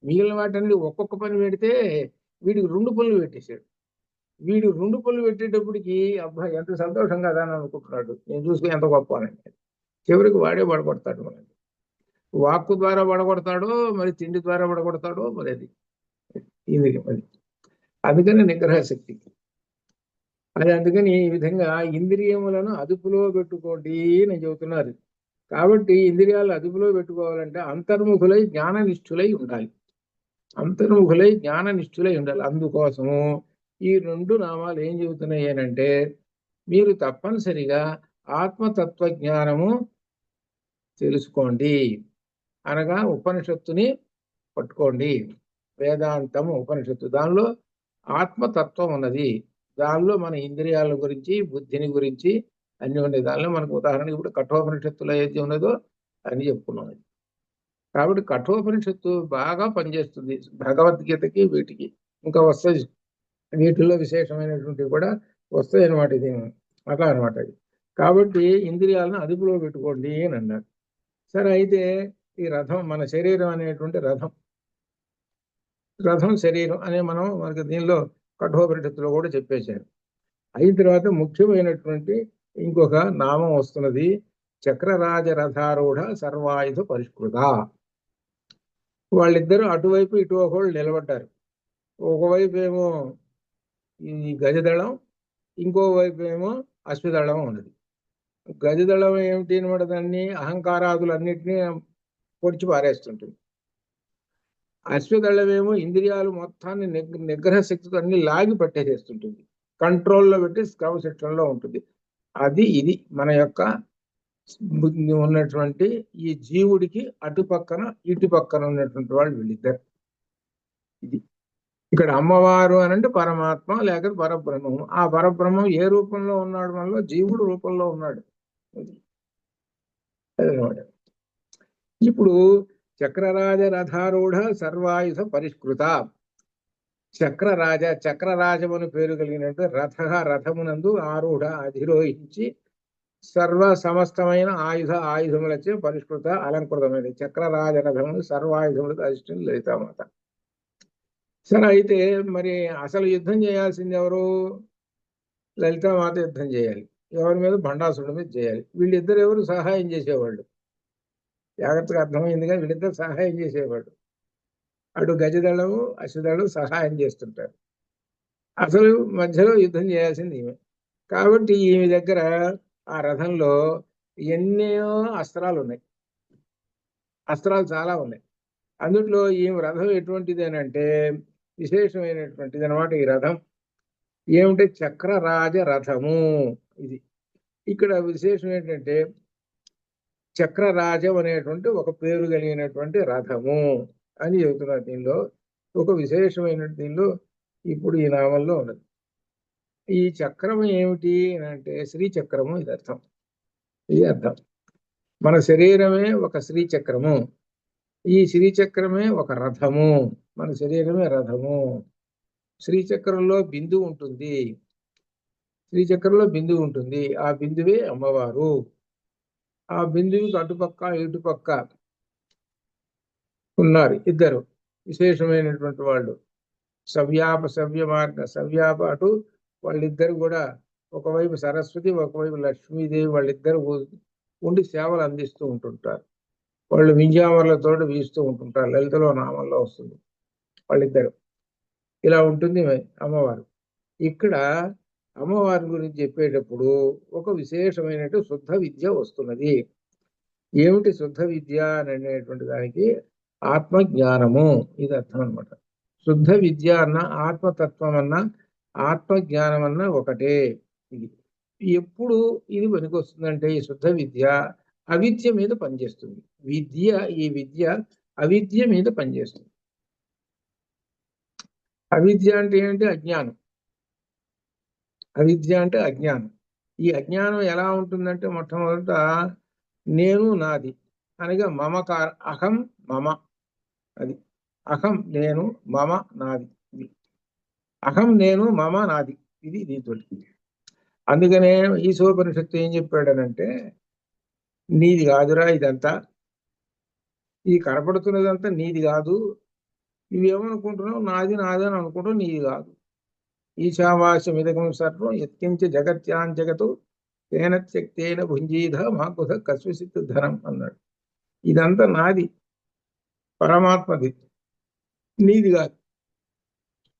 మిగిలిన వాటన్ని ఒక్కొక్క పని పెడితే వీడికి 2 పనులు పెట్టేశాడు. వీడు 2 పనులు పెట్టేటప్పటికి అబ్బా ఎంత సంతోషం కదా అని అనుకుంటున్నాడు, నేను చూసుకుని ఎంత గొప్ప అని. చివరికి వాడే పడగొడతాడు. మనకి వాక్కు ద్వారా పడగొడతాడో మరి తిండి ద్వారా పడగొడతాడో మరి అది అది అందుకని నిగ్రహ శక్తి. అది అందుకని ఈ విధంగా ఇంద్రియములను అదుపులో పెట్టుకోండి అని చెబుతున్నారు. కాబట్టి ఇంద్రియాలు అదుపులో పెట్టుకోవాలంటే అంతర్ముఖులై జ్ఞాననిష్ఠులై ఉండాలి. అందుకోసము ఈ 2 నామాలు ఏం చెబుతున్నాయి అంటే మీరు తప్పనిసరిగా ఆత్మతత్వ జ్ఞానము తెలుసుకోండి అనగా ఉపనిషత్తుని పట్టుకోండి. వేదాంతము ఉపనిషత్తు, దానిలో ఆత్మతత్వం ఉన్నది. దానిలో మన ఇంద్రియాల గురించి, బుద్ధిని గురించి అన్ని ఉన్నాయి. దానిలో మనకు ఉదాహరణకి ఇప్పుడు కఠోపనిషత్తులో ఏది ఉన్నదో అని చెప్పుకున్నాం. కాబట్టి కఠోపనిషత్తు బాగా పనిచేస్తుంది భగవద్గీతకి, వీటికి ఇంకా వస్తాయి, వీటిల్లో విశేషమైనటువంటివి కూడా వస్తాయి అనమాట. ఇది అట్లా అనమాట. ఇది కాబట్టి ఇంద్రియాలను అదుపులో పెట్టుకోండి అని అన్నారు. సరే, అయితే ఈ రథం, మన శరీరం అనేటువంటి రథం శరీరం అనే మనకి దీనిలో కఠోపనిషత్తులో కూడా చెప్పేశారు. అయిన తర్వాత ముఖ్యమైనటువంటి ఇంకొక నామం వస్తున్నది, చక్రరాజ రథారూఢ సర్వాయుధ పరిష్కృత. వాళ్ళిద్దరూ అటువైపు ఇటు ఒకళ్ళు నిలబడ్డారు. ఒకవైపు ఏమో ఈ గజదళం, ఇంకో వైపు ఏమో అశ్వదళం ఉన్నది. గజదళం ఏమిటి అనమాట, దాన్ని అహంకారాదులన్నిటినీ పొడిచి పారేస్తుంటుంది. అశ్వదళమేమో ఇంద్రియాలు మొత్తాన్ని నిగ్రహ శక్తితో అన్ని లాగి పట్టేసేస్తుంటుంది, కంట్రోల్లో పెట్టి క్రమశిక్షణలో ఉంటుంది. ఇది మన యొక్క ఉన్నటువంటి ఈ జీవుడికి అటుపక్కన ఇటు పక్కన ఉన్నటువంటి వాళ్ళు వీళ్ళిద్దరు. ఇది ఇక్కడ అమ్మవారు అని అంటే పరమాత్మ లేక పరబ్రహ్మము. ఆ పరబ్రహ్మం ఏ రూపంలో ఉన్నాడు? మనలో జీవుడు రూపంలో ఉన్నాడు. ఇప్పుడు చక్రరాజ రథారూఢ సర్వాయుధ పరిష్కృత. చక్రరాజమును పేరు కలిగినట్టు రథమునందు ఆరూఢ అధిరోహించి సర్వ సమస్తమైన ఆయుధములచే పరిష్కృత అలంకృతమైనది. చక్రరాజ రథమును సర్వాయుధములకు అధిష్ఠించి లలితామాత. సరే, అయితే మరి అసలు యుద్ధం చేయాల్సింది ఎవరు? లలితామాత యుద్ధం చేయాలి. ఎవరి మీద? భండాసురుడి మీద చేయాలి. వీళ్ళిద్దరు ఎవరు సహాయం చేసేవాళ్ళు? జాగ్రత్తగా అర్థమైందిగా, వీళ్ళిద్దరు సహాయం చేసేవాడు. అటు గజదళము అశ్వదళం సహాయం చేస్తుంటారు. అసలు మధ్యలో యుద్ధం చేయాల్సింది ఈమె. కాబట్టి ఈమె దగ్గర ఆ రథంలో ఎన్నో అస్త్రాలు ఉన్నాయి. అస్త్రాలు చాలా ఉన్నాయి. అందుట్లో ఈమె రథం ఎటువంటిది అని అంటే విశేషమైనటువంటిది అనమాట. ఈ రథం ఏమిటంటే చక్రరాజ రథము. ఇది ఇక్కడ విశేషం ఏంటంటే చక్రరాజం అనేటువంటి ఒక పేరు కలిగినటువంటి రథము అని చెబుతున్నారు. దీనిలో ఒక విశేషమైన దీనిలో ఇప్పుడు ఈ నామంలో ఉన్నది. ఈ చక్రం ఏమిటి అంటే శ్రీచక్రము. ఇది అర్థం. మన శరీరమే ఒక శ్రీచక్రము, ఈ శ్రీచక్రమే ఒక రథము మన శరీరమే రథము. శ్రీచక్రంలో బిందువు ఉంటుంది. శ్రీచక్రంలో బిందువు ఉంటుంది. ఆ బిందువే అమ్మవారు. ఆ బిందువుకి అటుపక్క ఇటుపక్క ఉన్నారు ఇద్దరు విశేషమైనటువంటి వాళ్ళు. సవ్యాప అటు వాళ్ళిద్దరు కూడా ఒకవైపు సరస్వతి, ఒకవైపు లక్ష్మీదేవి, వాళ్ళిద్దరు ఉండి సేవలు అందిస్తూ ఉంటుంటారు. వాళ్ళు వింజామర్లతో వీస్తూ ఉంటుంటారు. లలితలో నామంలో వస్తుంది వాళ్ళిద్దరు. ఇలా ఉంటుంది అమ్మవారు. ఇక్కడ అమ్మవారి గురించి చెప్పేటప్పుడు ఒక విశేషమైనటువంటి శుద్ధ విద్య వస్తున్నది. ఏమిటి శుద్ధ విద్య అని అనేటువంటి దానికి ఆత్మజ్ఞానము, ఇది అర్థం అనమాట. శుద్ధ విద్య అన్న, ఆత్మతత్వం అన్న, ఆత్మజ్ఞానం అన్న ఒకటే. ఇది ఎప్పుడు ఇది పనికొస్తుందంటే ఈ శుద్ధ విద్య అవిద్య మీద పనిచేస్తుంది. ఈ విద్య అవిద్య మీద పనిచేస్తుంది. అవిద్య అంటే ఏంటి? అజ్ఞానం. అవిద్య అంటే అజ్ఞానం. ఈ అజ్ఞానం ఎలా ఉంటుందంటే మొట్టమొదట నేను నాది అనగా మమకార, అహం మమ, అది అహం నేను, మమ నాది. ఇది అహం నేను, మమ నాది, ఇది దీంతోటి. అందుకనే ఈశోపనిషత్తు ఏం చెప్పాడనంటే, నీది కాదురా ఇదంతా, ఇది కనపడుతున్నదంతా నీది కాదు, నువ్వేమనుకుంటున్నావు? నాది నాది అని అనుకుంటావు, నీది కాదు. ఈశావాస్యమిదకం సర్వం యత్కించ జగత్యాం జగతు తేన త్యక్తేన భుంజీధ మాకుధ కస్విసిత్ ధనం అన్నాడు. ఇదంతా నాది, పరమాత్మది, నీది కాదు.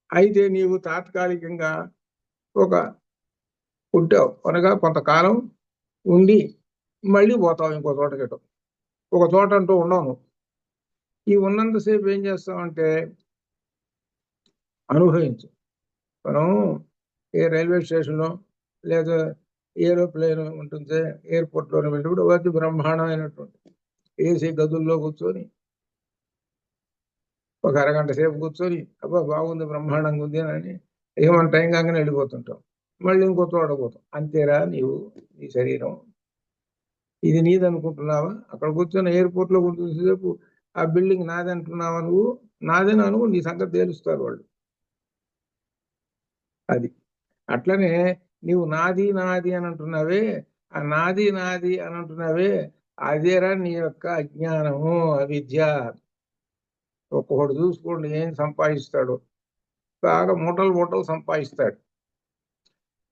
అయితే నీవు తాత్కాలికంగా ఒక పుట్టావు అనగా కొంతకాలం ఉండి మళ్ళీ పోతావు ఇంకో చోటకి. ఒక చోట అంటూ ఉండవు. ఈ ఉన్నంతసేపు ఏం చేస్తామంటే అనుభవించు. మనం ఏ రైల్వే స్టేషన్లో లేదా ఏరోప్లేన్ ఉంటుంది, ఎయిర్పోర్ట్లోనే వెళ్ళినప్పుడు అతి బ్రహ్మాండమైనటువంటి ఏసీ గదుల్లో కూర్చొని ఒక అరగంట సేపు కూర్చొని అబ్బా బాగుంది, బ్రహ్మాండంగా ఉంది అని ఇక మన టైం కాగానే వెళ్ళిపోతుంటాం. మళ్ళీ ఇంకో చోట పోతాం. అంతేరా నీవు, నీ శరీరం ఇది నీది అనుకుంటున్నావా? అక్కడ కూర్చొని ఎయిర్పోర్ట్లో కూర్చునేసేపు ఆ బిల్డింగ్ నాది అంటున్నావా? నువ్వు నాదని అనుకో, నీ సంగతి తేలుస్తారు వాళ్ళు. అది అట్లనే నీవు నాది నాది అని అంటున్నావే, ఆ నాది నాది అని అంటున్నావే, అదేరా నీ యొక్క అజ్ఞానము, అవిద్య. ఒక్కొక్కడు చూసుకోండి ఏం సంపాదిస్తాడు, బాగా మూటలు మూటలు సంపాదిస్తాడు.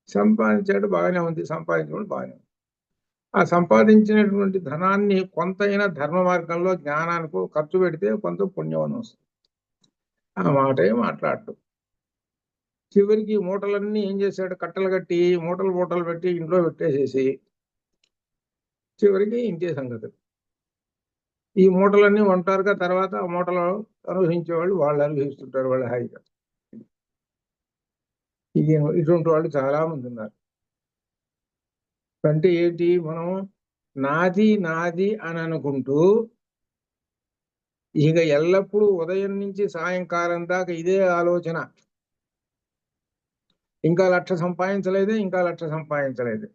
సంపాదించాడు, బాగానే ఉంది, సంపాదించడం బాగానే ఉంది. ఆ సంపాదించినటువంటి ధనాన్ని కొంతైనా ధర్మ మార్గంలో జ్ఞానానికి ఖర్చు పెడితే కొంత పుణ్యం అని వస్తుంది. ఆ మాటే మాట్లాడటం. చివరికి మూటలన్నీ ఏం చేశాడు? కట్టలు కట్టి మూటలు మూటలు పెట్టి ఇంట్లో పెట్టేసేసి చివరికి ఇంతే సంగతి. ఈ మూటలన్నీ ఉంటారుగా, తర్వాత ఆ మూటలు అనుభవించేవాళ్ళు వాళ్ళు అనుభవిస్తుంటారు, వాళ్ళు హాయిగా. ఇది ఇటువంటి వాళ్ళు చాలా మంది ఉన్నారు. అంటే ఏంటి? మనం నాది నాది అని అనుకుంటూ ఇక ఎల్లప్పుడూ ఉదయం నుంచి సాయంకాలం దాకా ఇదే ఆలోచన. ఇంకా 1,00,000 సంపాదించలేదు, ఇంకా 1,00,000 సంపాదించలేదు.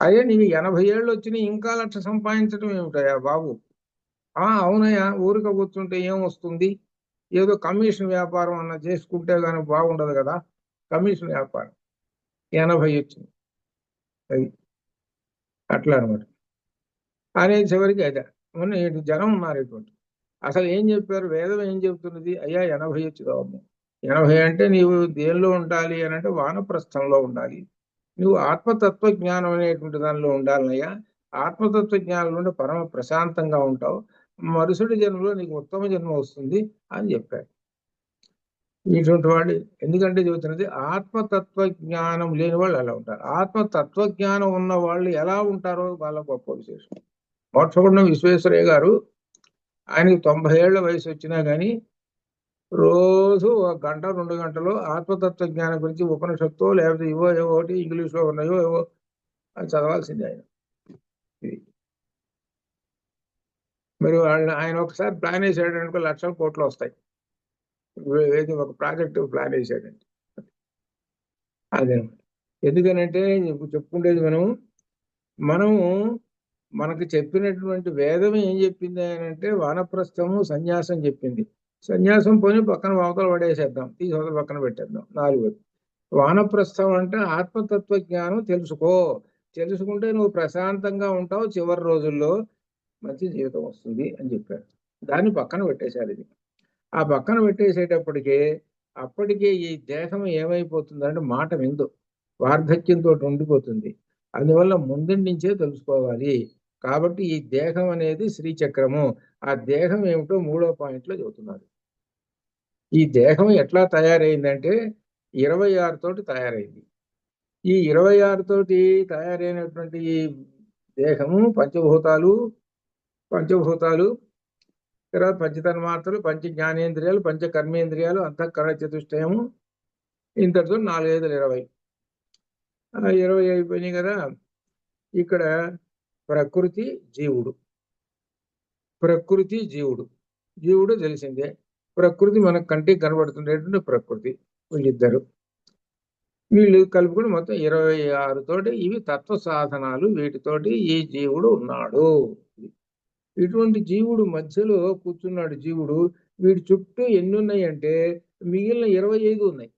అదే నీకు 80 ఏళ్ళు వచ్చినాయి, ఇంకా 1,00,000 సంపాదించడం ఏమిటయా బాబు? అవునయ్యా, ఊరిక కూర్చుంటే ఏం వస్తుంది? ఏదో కమిషన్ వ్యాపారం అన్న చేసుకుంటే కానీ బాగుండదు కదా. కమిషన్ వ్యాపారం 80 వచ్చింది, అది అట్లా అనమాట. అనేది చివరికి అయితే మొన్న జనం ఉన్నారు ఇటువంటి. అసలు ఏం చెప్పారు? వేదం ఏం చెబుతున్నది? అయ్యా 80 వచ్చి కావము. 80 అంటే నీవు దేనిలో ఉండాలి అని అంటే వానప్రస్థంలో ఉండాలి. నువ్వు ఆత్మతత్వ జ్ఞానం అనేటువంటి దానిలో ఉండాలనయ్యా. ఆత్మతత్వ జ్ఞానం నుండి పరమ ప్రశాంతంగా ఉంటావు. మరుసటి జన్మలో నీకు ఉత్తమ జన్మ వస్తుంది అని చెప్పారు. ఇటువంటి వాళ్ళు ఎందుకంటే చెబుతున్నది ఆత్మతత్వ జ్ఞానం లేని వాళ్ళు ఎలా ఉంటారు, ఆత్మతత్వ జ్ఞానం ఉన్న వాళ్ళు ఎలా ఉంటారో వాళ్ళ గొప్ప విశేషం. మోక్షగుండం విశ్వేశ్వరయ్య గారు, ఆయనకి 90 ఏళ్ల వయసు వచ్చినా కానీ రోజు 1 గంట 2 గంటలు ఆత్మతత్వ జ్ఞానం గురించి ఉపనిషత్తు లేకపోతే ఇవో ఏవో ఒకటి ఇంగ్లీష్లో ఉన్నాయో ఏవో అది చదవాల్సిందే ఆయన. మరి ఆయన ఒకసారి ప్లాన్ వేసాడంటే 1,00,000 కోట్లు వస్తాయి. ఏది ఒక ప్రాజెక్టు ప్లాన్ వేసాడండి. అదే ఎందుకనంటే చెప్పుకుంటేది మనము మనకు చెప్పినటువంటి వేదం ఏం చెప్పింది అంటే వానప్రస్థము సన్యాసం చెప్పింది. సన్యాసం పోని పక్కన అవతల పడేసేద్దాం, తీసి అవతల పక్కన పెట్టేద్దాం. 4. వానప్రస్థం అంటే ఆత్మతత్వ జ్ఞానం తెలుసుకో. తెలుసుకుంటే నువ్వు ప్రశాంతంగా ఉంటావు, చివరి రోజుల్లో మంచి జీవితం వస్తుంది అని చెప్పారు. దాన్ని పక్కన పెట్టేశారు. ఇది ఆ పక్కన పెట్టేసేటప్పటికే అప్పటికే ఈ దేహం ఏమైపోతుందంటే మాట విందు, వార్ధక్యంతో ఉండిపోతుంది. అందువల్ల ముందు నుంచే తెలుసుకోవాలి. కాబట్టి ఈ దేహం అనేది శ్రీచక్రము. ఆ దేహం ఏమిటో 3వ పాయింట్లో చెబుతున్నారు. ఈ దేహం ఎట్లా తయారైందంటే 26 తోటి తయారైంది. ఈ 26 తోటి తయారైనటువంటి ఈ దేహము పంచభూతాలు, తర్వాత పంచతన్మాత్రలు, పంచ జ్ఞానేంద్రియాలు, పంచ కర్మేంద్రియాలు, అంతఃకరణ చతుష్టయము, ఇంతటితో 4, 5, 20. 20 అయిపోయినాయి కదా. ఇక్కడ ప్రకృతి జీవుడు తెలిసిందే. ప్రకృతి మనకు కంటికి కనబడుతుండేటువంటి ప్రకృతి, వీళ్ళు కలుపుకుని మొత్తం 26 తోటి ఇవి తత్వ సాధనాలు. వీటితోటి ఈ జీవుడు ఉన్నాడు. ఇటువంటి జీవుడు మధ్యలో కూర్చున్నాడు. జీవుడు వీడి చుట్టూ ఎన్ని ఉన్నాయి అంటే మిగిలిన 25 ఉన్నాయి.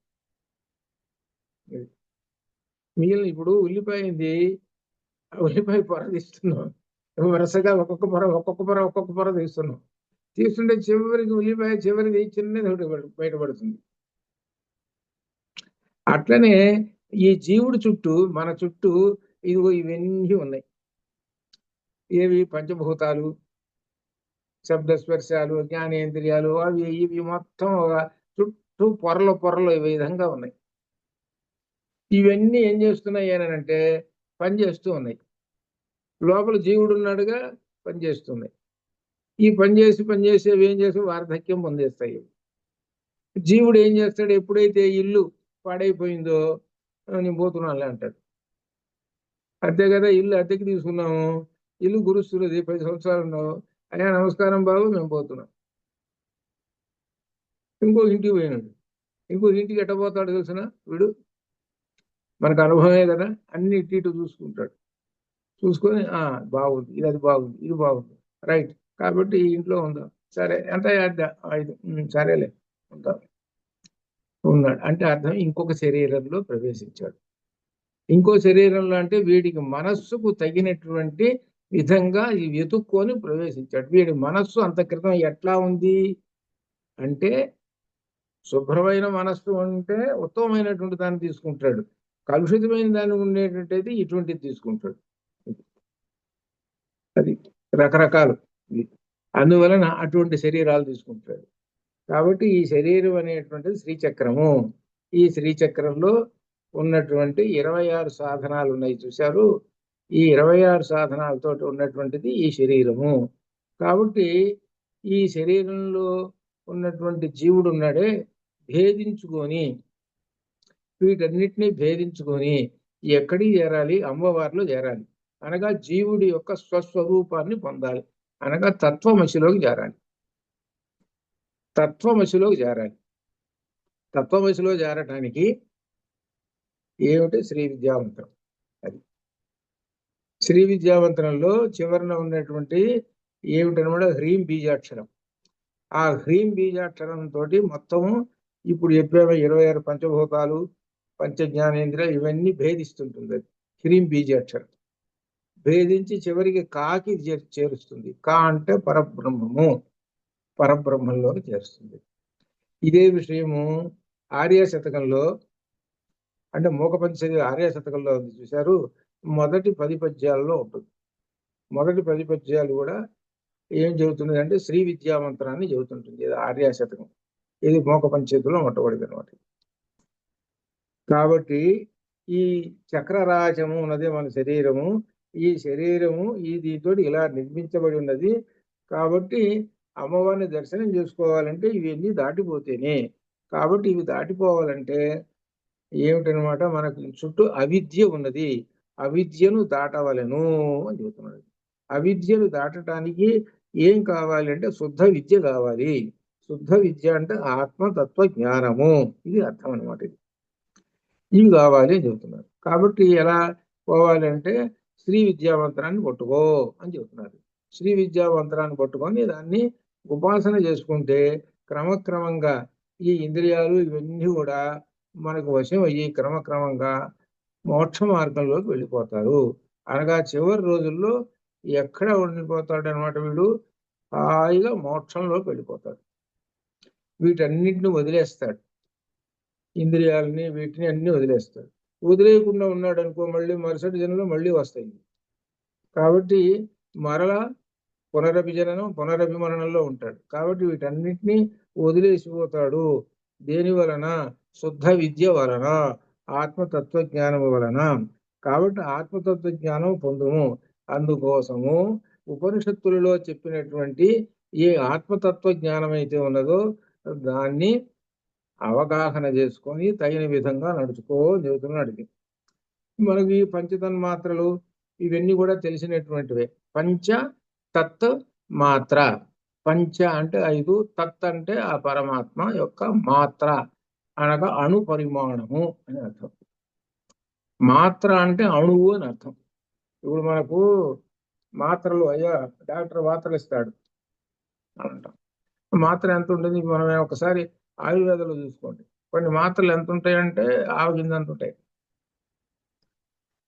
మిగిలిన ఇప్పుడు ఉల్లిపాయ పొర తీస్తున్నాం, వరుసగా ఒక్కొక్క పొర తీస్తున్నాం. తీస్తుంటే చివరికి ఉల్లిపాయ చివరిది చిన్నది బయటపడుతుంది. అట్లనే ఈ జీవుడు చుట్టూ, మన చుట్టూ ఇవన్నీ ఉన్నాయి. ఏవి? పంచభూతాలు, శబ్దస్పర్శాలు, జ్ఞానేంద్రియాలు, అవి ఇవి మొత్తం చుట్టూ పొరలు ఈ విధంగా ఉన్నాయి. ఇవన్నీ ఏం చేస్తున్నాయి అని అంటే పనిచేస్తూ ఉన్నాయి. లోపల జీవుడు ఉన్నాడుగా, పనిచేస్తున్నాయి. ఈ పనిచేసేవి ఏం చేసి వార్ధక్యం పొందేస్తాయి. జీవుడు ఏం చేస్తాడు? ఎప్పుడైతే ఇల్లు పాడైపోయిందో నేను పోతున్నానులే అంటాడు. అంతే కదా, ఇల్లు అద్దెకి తీసుకున్నాము, ఇల్లు గురుస్తున్నది, 10 సంవత్సరాలు ఉన్నావు, అయ్యా నమస్కారం బాబు మేము పోతున్నాం. ఇంకో ఇంటికి పోయినాడు. ఇంకో ఇంటికి ఎట్టబోతాడు తెలిసిన వీడు? మనకు అనుభవమే కదా. అన్ని ఇటు చూసుకుంటాడు. చూసుకొని బాగుంది, ఇది బాగుంది, ఇది బాగుంది, రైట్, కాబట్టి ఈ ఇంట్లో ఉందాం. సరే, ఎంత అద్దె? 5. సరేలే ఉందాం. ఉన్నాడు అంటే అర్థం ఇంకొక శరీరంలో ప్రవేశించాడు. ఇంకో శరీరంలో అంటే వీడికి మనస్సుకు తగినటువంటి విధంగా వెతుక్కొని ప్రవేశించాడు. వీడి మనస్సు అంత క్రితం ఎట్లా ఉంది అంటే శుభ్రమైన మనస్సు ఉంటే ఉత్తమమైనటువంటి దాన్ని తీసుకుంటాడు, కలుషితమైన దాన్ని ఉండేటట్టయితే ఇటువంటిది తీసుకుంటాడు. అది రకరకాలు. అందువలన అటువంటి శరీరాలు తీసుకుంటాడు. కాబట్టి ఈ శరీరం అనేటువంటిది శ్రీచక్రము. ఈ శ్రీచక్రంలో ఉన్నటువంటి 26 సాధనాలు ఉన్నాయి, చూశారు. ఈ 26 సాధనాలతో ఉన్నటువంటిది ఈ శరీరము. కాబట్టి ఈ శరీరంలో ఉన్నటువంటి జీవుడు ఉన్నాడే, భేదించుకొని, వీటన్నిటినీ భేదించుకొని ఎక్కడికి చేరాలి? అమ్మవారిలో చేరాలి. అనగా జీవుడి యొక్క స్వస్వరూపాన్ని పొందాలి. అనగా తత్వమశిలోకి చేరాలి. తత్వమశిలో చేరటానికి ఏమిటి? శ్రీ విద్యామంత్రం. అది శ్రీ విద్యామంత్రంలో చివరన ఉన్నటువంటి ఏమిటనమాట? హ్రీం బీజాక్షరం. ఆ హ్రీం బీజాక్షరం తోటి మొత్తము ఇప్పుడు చెప్పాము 26 పంచభూతాలు, పంచ జ్ఞానేంద్రియాలు ఇవన్నీ భేదిస్తుంటుంది. అది హ్రీం బీజాక్షరం భేదించి చివరికి కాకి చేరుస్తుంది. కా అంటే పరబ్రహ్మంలో చేరుస్తుంది. ఇదే విషయము ఆర్య శతకంలో, అంటే మూక పంచశతి ఆర్య శతకంలో ఉంది, చూశారు. మొదటి 10 పద్యాలలో ఉంటుంది. మొదటి 10 పద్యాలు కూడా ఏం చెబుతుంది అంటే శ్రీ విద్యామంత్రాన్ని చెబుతుంటుంది. ఇది ఆర్య శతకం. ఇది మూక పంచశతిలో మొట్టమొదటిది అనమాట. కాబట్టి ఈ చక్రరాజము ఉన్నది మన శరీరము. ఈ శరీరము దీంతో ఇలా నిర్మించబడి ఉన్నది. కాబట్టి అమ్మవారిని దర్శనం చేసుకోవాలంటే ఇవన్నీ దాటిపోతేనే. కాబట్టి ఇవి దాటిపోవాలంటే ఏమిటనమాట? మనకు చుట్టూ అవిద్య ఉన్నది, అవిద్యను దాటవలను అని చెబుతున్నాడు. అవిద్యను దాటడానికి ఏం కావాలి అంటే శుద్ధ విద్య కావాలి. శుద్ధ విద్య అంటే ఆత్మతత్వ జ్ఞానము, ఇది అర్థం అనమాట. ఇవి కావాలి అని చెబుతున్నారు. కాబట్టి ఎలా పోవాలి అంటే శ్రీ విద్యామంత్రాన్ని పట్టుకో అని చెబుతున్నారు. శ్రీ విద్యామంత్రాన్ని పట్టుకొని దాన్ని ఉపాసన చేసుకుంటే క్రమక్రమంగా ఈ ఇంద్రియాలు ఇవన్నీ కూడా మనకు వశం అయ్యి క్రమక్రమంగా మోక్ష మార్గంలోకి వెళ్ళిపోతారు. అనగా చివరి రోజుల్లో ఎక్కడ ఉండిపోతాడు అనమాట వీడు, హాయిగా మోక్షంలోకి వెళ్ళిపోతాడు. వీటన్నిటిని వదిలేస్తాడు, ఇంద్రియాలని వీటిని అన్ని వదిలేస్తాడు. వదిలేయకుండా ఉన్నాడు అనుకో, మళ్ళీ మరుసటి జన్మలో మళ్ళీ వస్తాయి. కాబట్టి మరలా పునరభిజననం పునరభిమరణంలో ఉంటాడు. కాబట్టి వీటన్నిటినీ వదిలేసిపోతాడు. దేని వలన? శుద్ధ విద్య వలన, ఆత్మతత్వ జ్ఞానము వలన. కాబట్టి ఆత్మతత్వ జ్ఞానం పొందుము. అందుకోసము ఉపనిషత్తులలో చెప్పినటువంటి ఏ ఆత్మతత్వ జ్ఞానం అయితే ఉన్నదో దాన్ని అవగాహన చేసుకొని తగిన విధంగా నడుచుకో చెబుతున్నాడు. మనకి పంచతన్మాత్రలు ఇవన్నీ కూడా తెలిసినటువంటివే. పంచ తత్ మాత్ర. పంచ అంటే 5, తత్ అంటే ఆ పరమాత్మ యొక్క మాత్ర అనగా అణు పరిమాణము అని అర్థం. మాత్ర అంటే అణువు అని అర్థం. ఇప్పుడు మనకు మాత్రలు, అయ్యా డాక్టర్ మాత్రలు ఇస్తాడు అంటాం. మాత్ర ఎంత ఉంటుంది? మనం ఒకసారి ఆయుర్వేదంలో చూసుకోండి, కొన్ని మాత్రలు ఎంత ఉంటాయంటే ఆవగింజ ఎంత ఉంటాయి.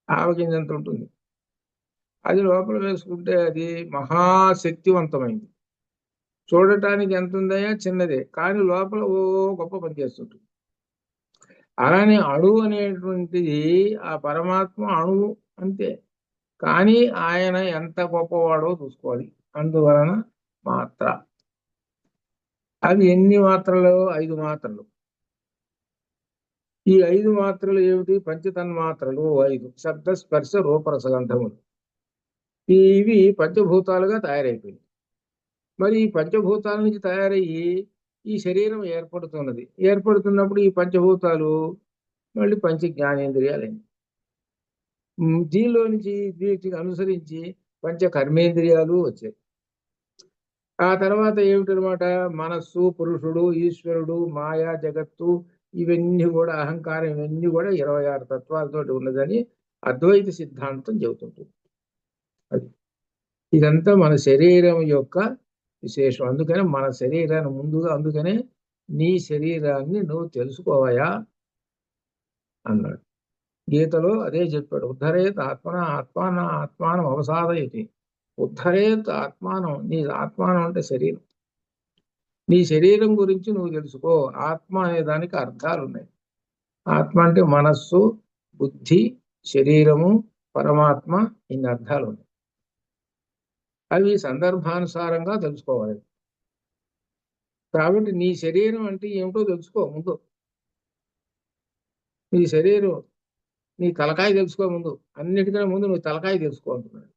ఆవగింజ ఎంత ఉంటుంది. అది లోపల వేసుకుంటే అది మహాశక్తివంతమైంది. చూడటానికి ఎంత ఉందయా చిన్నదే, కానీ లోపల ఓ గొప్ప పని చేస్తుంటుంది. అలానే అణువు అనేటువంటిది ఆ పరమాత్మ అణువు అంతే, కానీ ఆయన ఎంత గొప్పవాడో చూసుకోవాలి. అందువలన మాత్ర. అవి ఎన్ని మాత్రలు? 5 మాత్రలు. ఈ 5 మాత్రలు ఏమిటి? పంచతన్మాత్రలు 5. శబ్ద స్పర్శ రూపరసగంధములు. ఇవి పంచభూతాలుగా తయారైపోయింది. మరి ఈ పంచభూతాల నుంచి తయారయ్యి ఈ శరీరం ఏర్పడుతున్నది. ఏర్పడుతున్నప్పుడు ఈ పంచభూతాలు మళ్ళీ పంచ జ్ఞానేంద్రియాలైంది. దీనిలో నుంచి వీటికి అనుసరించి పంచ కర్మేంద్రియాలు వచ్చాయి. ఆ తర్వాత ఏమిటనమాట? మనస్సు, పురుషుడు, ఈశ్వరుడు, మాయా జగత్తు, ఇవన్నీ కూడా అహంకారం, ఇవన్నీ కూడా 26 తత్వాలతోటి ఉన్నదని అద్వైత సిద్ధాంతం చెబుతుంటుంది. అది ఇదంతా మన శరీరం యొక్క విశేషం. అందుకనే మన శరీరాన్ని ముందుగా, అందుకనే నీ శరీరాన్ని నువ్వు తెలుసుకోవయా అన్నాడు. గీతలో అదే చెప్పాడు. ఉద్ధరేత్ ఆత్మన ఆత్మానం అవసాదయతి. ఉద్ధరేత్ ఆత్మానం. నీ ఆత్మానం అంటే శరీరం. నీ శరీరం గురించి నువ్వు తెలుసుకో. ఆత్మ అనే దానికి అర్థాలు ఉన్నాయి. ఆత్మ అంటే మనస్సు, బుద్ధి, శరీరము, పరమాత్మ, ఇన్ని అర్థాలు ఉన్నాయి. అవి సందర్భానుసారంగా తెలుసుకోవాలి. కాబట్టి నీ శరీరం అంటే ఏమిటో తెలుసుకో ముందు. నీ శరీరం, నీ తలకాయ తెలుసుకో ముందు. అన్నిటికన్నా ముందు నువ్వు తలకాయ తెలుసుకో అంటున్నాడు.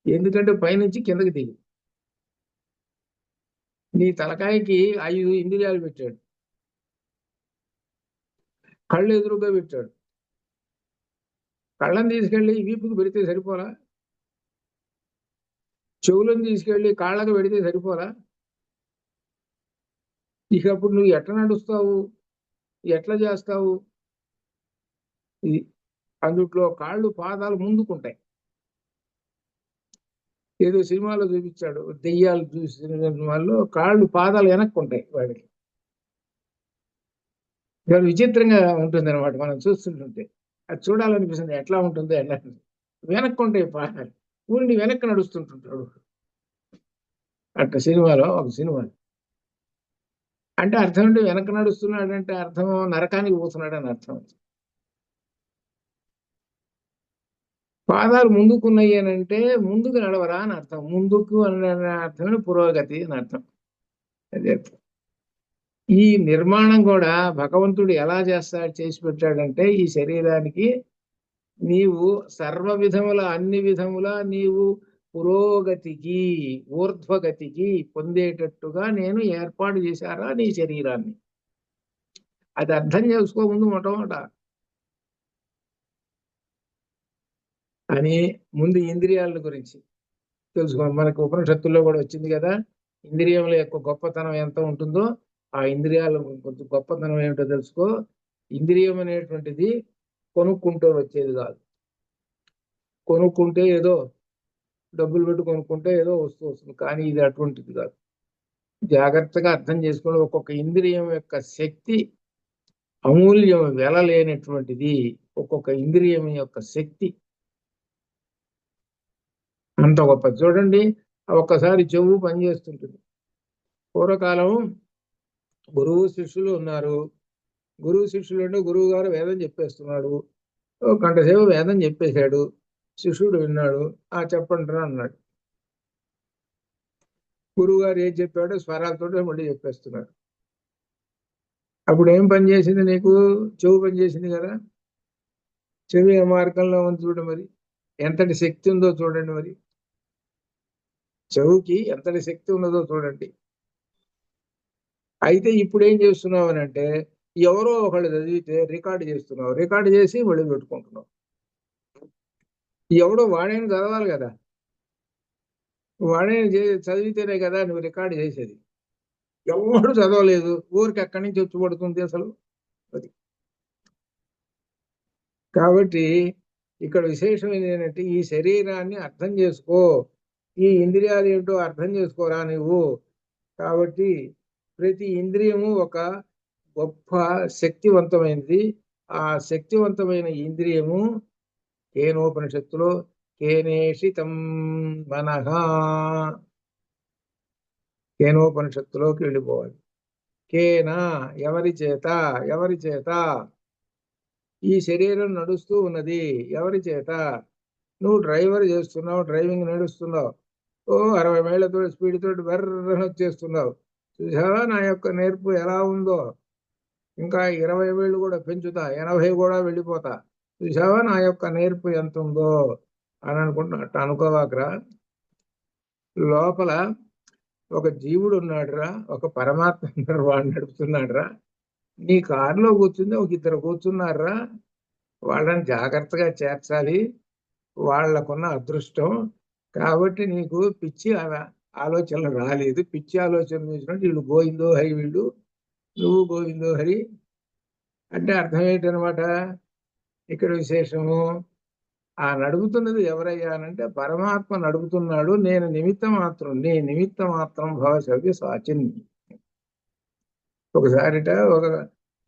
ఎందుకంటే పైనుంచి కిందకి దిగి నీ తలకాయకి 5 ఇంద్రియాలు పెట్టాడు. కళ్ళు ఎదురుగా పెట్టాడు. కళ్ళని తీసుకెళ్ళి వీపుకి పెడితే సరిపోరా? చెవులను తీసుకెళ్ళి కాళ్ళకు పెడితే సరిపోరా? ఇక అప్పుడు నువ్వు ఎట్లా నడుస్తావు, ఎట్లా చేస్తావు? ఇది అందుట్లో కాళ్ళు పాదాలు ముందుకుంటాయి. ఏదో సినిమాలో చూపించాడు, దెయ్యాలు చూసిన సినిమాల్లో కాళ్ళు పాదాలు వెనక్కుంటాయి వాడికి. విచిత్రంగా ఉంటుంది అనమాట మనం చూస్తుంటుంటే. అది చూడాలనిపిస్తుంది, ఎట్లా ఉంటుంది ఎట్లా. వెనక్కుంటాయి పాదాలు, ఊరిని వెనక్కి నడుస్తుంటుంటాడు. అట్లా సినిమాలో ఒక సినిమా అంటే అర్థం ఏంటి? వెనక్కి నడుస్తున్నాడు అంటే అర్థం నరకానికి పోతున్నాడు అని అర్థం. పాదాలు ముందుకున్నాయి అని అంటే ముందుకు నడవరా అని అర్థం. ముందుకు అనే అర్థమే పురోగతి అని అర్థం. అదే ఈ నిర్మాణం కూడా భగవంతుడు ఎలా చేసి పెట్టాడంటే, ఈ శరీరానికి నీవు సర్వ విధముల, అన్ని విధముల నీవు పురోగతికి, ఊర్ధ్వగతికి పొందేటట్టుగా నేను ఏర్పాటు చేశారా నీ శరీరాన్ని. అది అర్థం చేసుకో ముందు మొట్టమొదట. అని ముందు ఇంద్రియాల గురించి తెలుసుకో. మనకు ఉపనిషత్తుల్లో కూడా వచ్చింది కదా, ఇంద్రియముల యొక్క గొప్పతనం ఎంత ఉంటుందో ఆ ఇంద్రియాల గొప్పతనం ఏమిటో తెలుసుకో. ఇంద్రియం అనేటువంటిది కొనుక్కుంటూ వచ్చేది కాదు. కొనుక్కుంటే ఏదో డబ్బులు పెట్టి కొనుక్కుంటే ఏదో వస్తువు వస్తుంది, కానీ ఇది అటువంటిది కాదు. జాగ్రత్తగా అర్థం చేసుకుని ఒక్కొక్క ఇంద్రియం యొక్క శక్తి అమూల్యం, వెల లేనటువంటిది. ఒక్కొక్క ఇంద్రియం యొక్క శక్తి అంత గొప్ప. చూడండి, ఒక్కసారి చెవు పనిచేస్తుంటుంది. పూర్వకాలం గురువు శిష్యులు ఉన్నారు. గురువు శిష్యులు అంటే గురువు గారు వేదం చెప్పేస్తున్నాడు. గంటసేపు వేదం చెప్పేశాడు. శిష్యుడు విన్నాడు. చెప్పండి అన్నాడు. గురువు గారు ఏం చెప్పాడో స్వరాలతో మళ్ళీ చెప్పేస్తున్నాడు. అప్పుడు ఏం పని చేసింది నీకు? చెవు పని చేసింది కదా. చెవి ఏ మార్గంలో ఉంది చూడండి. మరి ఎంతటి శక్తి ఉందో చూడండి. మరి చెవుకి ఎంతటి శక్తి ఉన్నదో చూడండి. అయితే ఇప్పుడు ఏం చేస్తున్నావు అని అంటే, ఎవరో ఒకళ్ళు చదివితే రికార్డు చేస్తున్నావు. రికార్డు చేసి మళ్ళీ పెట్టుకుంటున్నావు. ఎవడో వాడైనా చదవాలి కదా. వాడైనా చదివితేనే కదా నువ్వు రికార్డు చేసేది. ఎవడు చదవలేదు, ఊరికి ఎక్కడి నుంచి వచ్చి పడుతుంది అసలు అది. కాబట్టి ఇక్కడ విశేషమైనది ఏంటంటే, ఈ శరీరాన్ని అర్థం చేసుకో, ఈ ఇంద్రియాలు ఏమిటో అర్థం చేసుకోరా నువ్వు. కాబట్టి ప్రతి ఇంద్రియము ఒక గొప్ప శక్తివంతమైనది. ఆ శక్తివంతమైన ఇంద్రియము కేనోపనిషత్తులో కేనేషితం మనః, కేనోపనిషత్తులోకి వెళ్ళిపోవాలి. కేనా, ఎవరి చేత, ఎవరి చేత ఈ శరీరం నడుస్తూ ఉన్నది, ఎవరి చేత. నువ్వు డ్రైవర్ చేస్తున్నావు, డ్రైవింగ్ నడుస్తున్నావు. 60 మైళ్ళతో స్పీడ్ తోటి బెర్రని వచ్చేస్తున్నావు. చూసావా నా యొక్క నేర్పు ఎలా ఉందో. ఇంకా 20 వేళ్ళు కూడా పెంచుతా, 80 కూడా వెళ్ళిపోతా. చూసావా నా యొక్క నేర్పు ఎంత ఉందో అని అనుకుంటున్నా. అట్లా అనుకోవాకరా. లోపల ఒక జీవుడు ఉన్నాడురా, ఒక పరమాత్మ ఉన్నాడు, వాడు నడుపుతున్నాడురా. నీ కారులో కూర్చుంది ఒక ఇద్దరు కూర్చున్నారా, వాళ్ళని జాగ్రత్తగా చేర్చాలి. వాళ్లకున్న అదృష్టం. కాబట్టి నీకు పిచ్చి ఆలోచనలు రాలేదు. పిచ్చి ఆలోచన చూసినట్టు వీళ్ళు గోవిందో హరి, వీళ్ళు నువ్వు గోవిందో హరి అంటే అర్థం ఏంటనమాట. ఇక్కడ విశేషము, ఆ నడుపుతున్నది ఎవరయ్యానంటే పరమాత్మ నడుపుతున్నాడు. నేను నిమిత్త మాత్రం, నీ నిమిత్త మాత్రం భవసవ్య సాచిన్. ఒకసారిట ఒక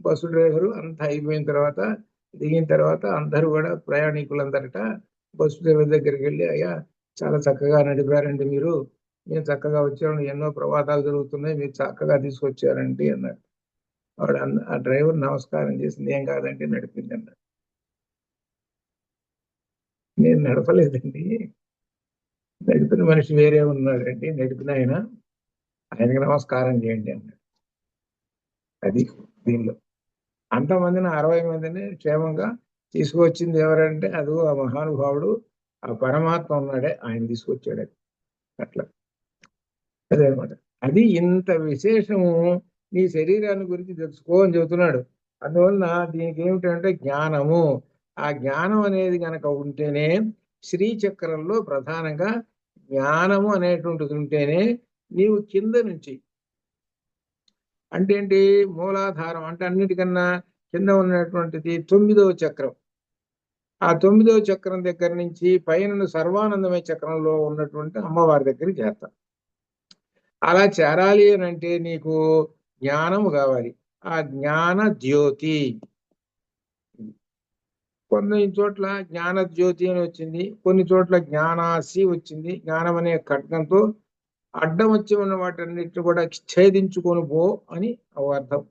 బస్సు డ్రైవరు అంతా అయిపోయిన తర్వాత, దిగిన తర్వాత అందరూ కూడా ప్రయాణికులందరిట బస్సు డ్రైవర్ దగ్గరికి వెళ్ళి, అయ్యా చాలా చక్కగా నడిపారండి మీరు, మేము చక్కగా వచ్చాము, ఎన్నో ప్రమాదాలు జరుగుతున్నాయి, మీరు చక్కగా తీసుకొచ్చారండి అన్నాడు. వాడు ఆ డ్రైవర్ నమస్కారం చేసింది, ఏం కాదండి నడిపింది అన్నాడు. నేను నడపలేదండి, నడిపిన మనిషి వేరే ఉన్నాడండి, నడిపిన ఆయనకి నమస్కారం చేయండి అన్నాడు. అది దీనిలో అంతమందిని 60 మందిని క్షేమంగా తీసుకువచ్చింది ఎవరంటే అది ఆ మహానుభావుడు, ఆ పరమాత్మ ఉన్నాడే, ఆయన తీసుకొచ్చాడు. అట్లా అదే అనమాట. అది ఇంత విశేషము. నీ శరీరాన్ని గురించి తెలుసుకో అని చెబుతున్నాడు. అందువలన దీనికి ఏమిటంటే జ్ఞానము. ఆ జ్ఞానం అనేది కనుక ఉంటేనే, శ్రీచక్రంలో ప్రధానంగా జ్ఞానము అనేటువంటిది ఉంటేనే నీవు కింద నుంచి, అంటే ఏంటి, మూలాధారం అంటే అన్నిటికన్నా కింద ఉన్నటువంటిది 9వ చక్రం. ఆ 9వ చక్రం దగ్గర నుంచి పైన సర్వానందమయ చక్రంలో ఉన్నటువంటి అమ్మవారి దగ్గరికి చేరతాం. అలా చేరాలి అని అంటే నీకు జ్ఞానము కావాలి. ఆ జ్ఞాన జ్యోతి, కొన్ని చోట్ల జ్ఞాన జ్యోతి అని వచ్చింది, కొన్ని చోట్ల జ్ఞానాసి వచ్చింది. జ్ఞానం అనే ఖడ్గంతో అడ్డం వచ్చి ఉన్న వాటన్నిటిని కూడా ఛేదించుకొని పో అని అర్థం.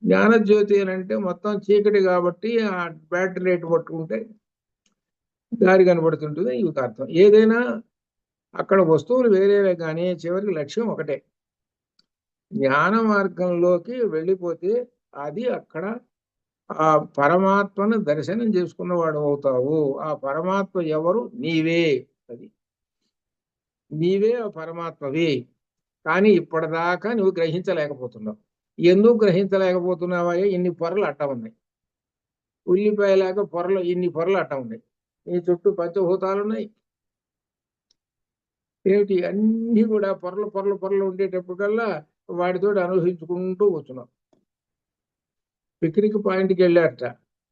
జ్ఞానజ్యోతి అని అంటే మొత్తం చీకటి కాబట్టి ఆ బ్యాటరీ లైట్ పట్టుకుంటే దారి కనబడుతుంటుంది, ఇది అర్థం. ఏదైనా అక్కడ వస్తువులు వేరేవే కానీ చివరికి లక్ష్యం ఒకటే. జ్ఞాన మార్గంలోకి వెళ్ళిపోతే అది అక్కడ ఆ పరమాత్మను దర్శనం చేసుకున్నవాడు అవుతావు. ఆ పరమాత్మ ఎవరు? నీవే. అది నీవే ఆ పరమాత్మవి. కానీ ఇప్పటిదాకా నువ్వు గ్రహించలేకపోతున్నావు. ఎందుకు గ్రహించలేకపోతున్నావా? ఇన్ని పొరలు అట్ట ఉన్నాయి. ఉల్లిపాయలాగా పొరలు, ఇన్ని పొరలు అట్ట ఉన్నాయి. నీ చుట్టూ పంచభూతాలు ఉన్నాయి. ఏమిటి అన్ని కూడా పొరలు పొరలు పొరలు ఉండేటప్పటికల్లా వాటితో అనుభవించుకుంటూ కూర్చున్నాం. పిక్నిక్ పాయింట్కి వెళ్ళారట.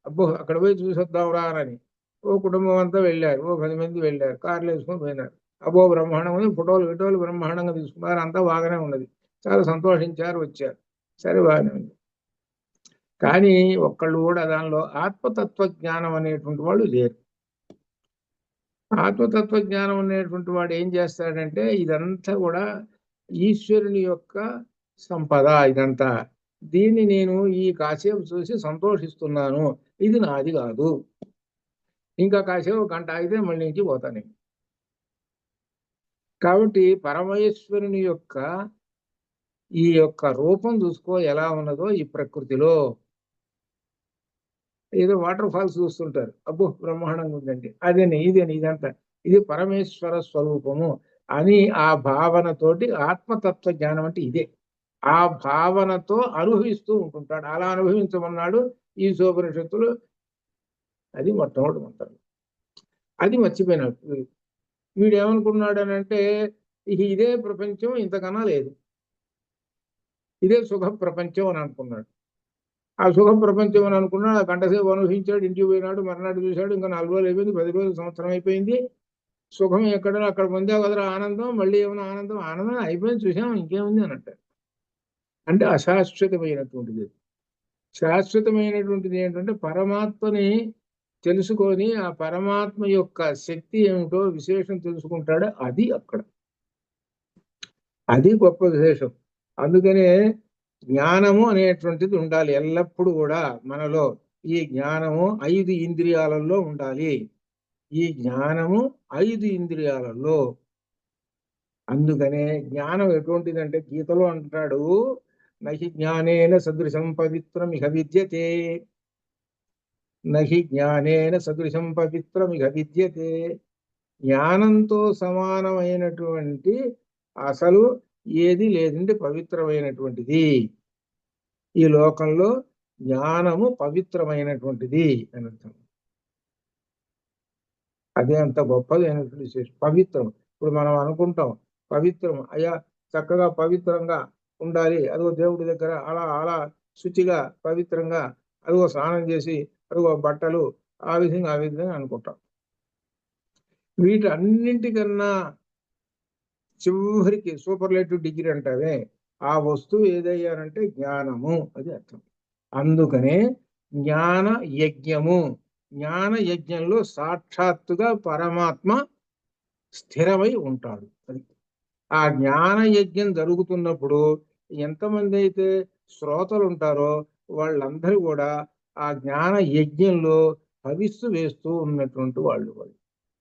అబ్బో అక్కడ పోయి చూసొద్దాంరా అని ఓ కుటుంబం అంతా వెళ్ళారు. ఓ 10 మంది వెళ్ళారు, కార్లు వేసుకొని పోయినారు. అబ్బో బ్రహ్మాండంగా ఫోటోలు బ్రహ్మాండంగా తీసుకున్నారు, అంతా బాగానే ఉన్నది. చాలా సంతోషించారు, వచ్చారు. సరే, బాగానే ఉంది. కానీ ఒక్కళ్ళు కూడా దానిలో ఆత్మతత్వ జ్ఞానం అనేటువంటి వాళ్ళు లేరు. ఆత్మతత్వ జ్ఞానం అనేటువంటి వాడు ఏం చేస్తాడంటే ఇదంతా కూడా ఈశ్వరుని యొక్క సంపద, ఇదంతా దీన్ని నేను ఈ కాసేపు చూసి సంతోషిస్తున్నాను, ఇది నాది కాదు. ఇంకా కాసేపు గంట అయితే మళ్ళీ ఇంటికి పోతాను. కాబట్టి పరమేశ్వరుని యొక్క ఈ యొక్క రూపం చూసుకో ఎలా ఉన్నదో ఈ ప్రకృతిలో. ఏదో వాటర్ ఫాల్స్ చూస్తుంటారు, అబ్బో బ్రహ్మాండంగా ఉందండి, అదేని ఇదేని ఇదంతా ఇది పరమేశ్వర స్వరూపము అని ఆ భావనతోటి ఆత్మతత్వ జ్ఞానం అంటే ఇదే. ఆ భావనతో అనుభవిస్తూ ఉంటుంటాడు. అలా అనుభవించమన్నాడు ఈ ఉపనిషత్తులు. అది మొట్టమొదటి మంత్రం. అది మర్చిపోయినట్టు వీడు ఏమనుకున్నాడు అని అంటే ఇదే ప్రపంచం, ఇంతకన్నా లేదు, ఇదే సుఖ ప్రపంచం అని అనుకున్నాడు. ఆ సుఖ ప్రపంచం అని అనుకున్నాడు. ఆ గంటసేపు అనుభవించాడు, ఇంటికి పోయినాడు, మర్నాడు చూశాడు, ఇంకా 4 రోజులు అయిపోయింది, 10 రోజులు, సంవత్సరం అయిపోయింది. సుఖం ఎక్కడ అక్కడ పొందావు కదరా ఆనందం, మళ్ళీ ఏమైనా ఆనందం, ఆనందం అయిపోయింది, చూసాం, ఇంకేముంది అని అంటారు. అంటే అశాశ్వతమైనటువంటిది. శాశ్వతమైనటువంటిది ఏంటంటే పరమాత్మని తెలుసుకొని ఆ పరమాత్మ యొక్క శక్తి ఏమిటో విశేషం తెలుసుకుంటాడు. అది అక్కడ, అది గొప్ప విశేషం. అందుకనే జ్ఞానము అనేటువంటిది ఉండాలి ఎల్లప్పుడూ కూడా మనలో. ఈ జ్ఞానము 5 ఇంద్రియాలలో ఉండాలి. ఈ జ్ఞానము 5 ఇంద్రియాలలో. అందుకనే జ్ఞానం ఎటువంటిదంటే గీతలో అంటాడు, నహి జ్ఞానేన సదృశం పవిత్రం ఇహ విద్యతే, నహి జ్ఞానేన సదృశం పవిత్రం ఇహ విద్యతే. జ్ఞానంతో సమానమైనటువంటి అసలు ఏది లేదంటే పవిత్రమైనటువంటిది ఈ లోకంలో. జ్ఞానము పవిత్రమైనటువంటిది అని అర్థం. అదే అంత గొప్పదైనటువంటి విశేషం, పవిత్రం. ఇప్పుడు మనం అనుకుంటాం పవిత్రం, అయ్యా చక్కగా పవిత్రంగా ఉండాలి, అదిగో దేవుడి దగ్గర అలా అలా శుచిగా పవిత్రంగా, అదిగో స్నానం చేసి, అదిగో బట్టలు, ఆ విధంగా అనుకుంటాం. వీటన్నింటికన్నా చివరికి సూపర్లేటివ్ డిగ్రీ అంటావే ఆ వస్తువు ఏదయ్యారంటే జ్ఞానము, అది అర్థం. అందుకనే జ్ఞాన యజ్ఞము, జ్ఞాన యజ్ఞంలో సాక్షాత్తుగా పరమాత్మ స్థిరమై ఉంటాడు. అది ఆ జ్ఞాన యజ్ఞం జరుగుతున్నప్పుడు ఎంతమంది అయితే శ్రోతలు ఉంటారో వాళ్ళందరూ కూడా ఆ జ్ఞాన యజ్ఞంలో హవిస్సు వేస్తూ ఉన్నటువంటి వాళ్ళు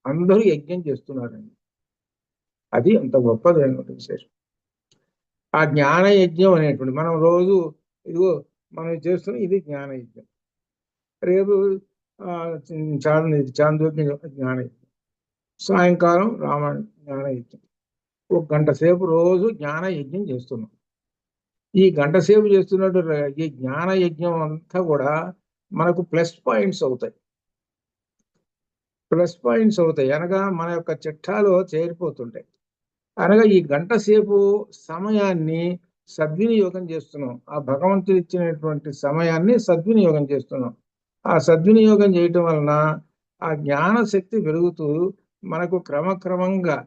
అందరూ యజ్ఞం చేస్తున్నారండి. అది అంత గొప్పదైనటువంటి విశేషం. ఆ జ్ఞాన యజ్ఞం అనేటువంటి మనం రోజు ఇదిగో మనం చేస్తున్న ఇది జ్ఞాన యజ్ఞం. రేపు చాంద్రోగ్య జ్ఞాన యజ్ఞం, సాయంకాలం రామాయణ జ్ఞాన యజ్ఞం. 1 గంట సేపు రోజు జ్ఞాన యజ్ఞం చేస్తున్నాం. ఈ గంట సేపు చేస్తున్నట్టు ఈ జ్ఞాన యజ్ఞం అంతా కూడా మనకు ప్లస్ పాయింట్స్ అవుతాయి. ప్లస్ పాయింట్స్ అవుతాయి అనగా మన యొక్క చిట్టాలో చేరిపోతుంటాయి. అనగా ఈ గంట సేపు సమయాన్ని సద్వినియోగం చేస్తున్నాం. ఆ భగవంతుడు ఇచ్చినటువంటి సమయాన్ని సద్వినియోగం చేస్తున్నాం. ఆ సద్వినియోగం చేయటం వలన ఆ జ్ఞాన శక్తి పెరుగుతూ మనకు క్రమక్రమంగా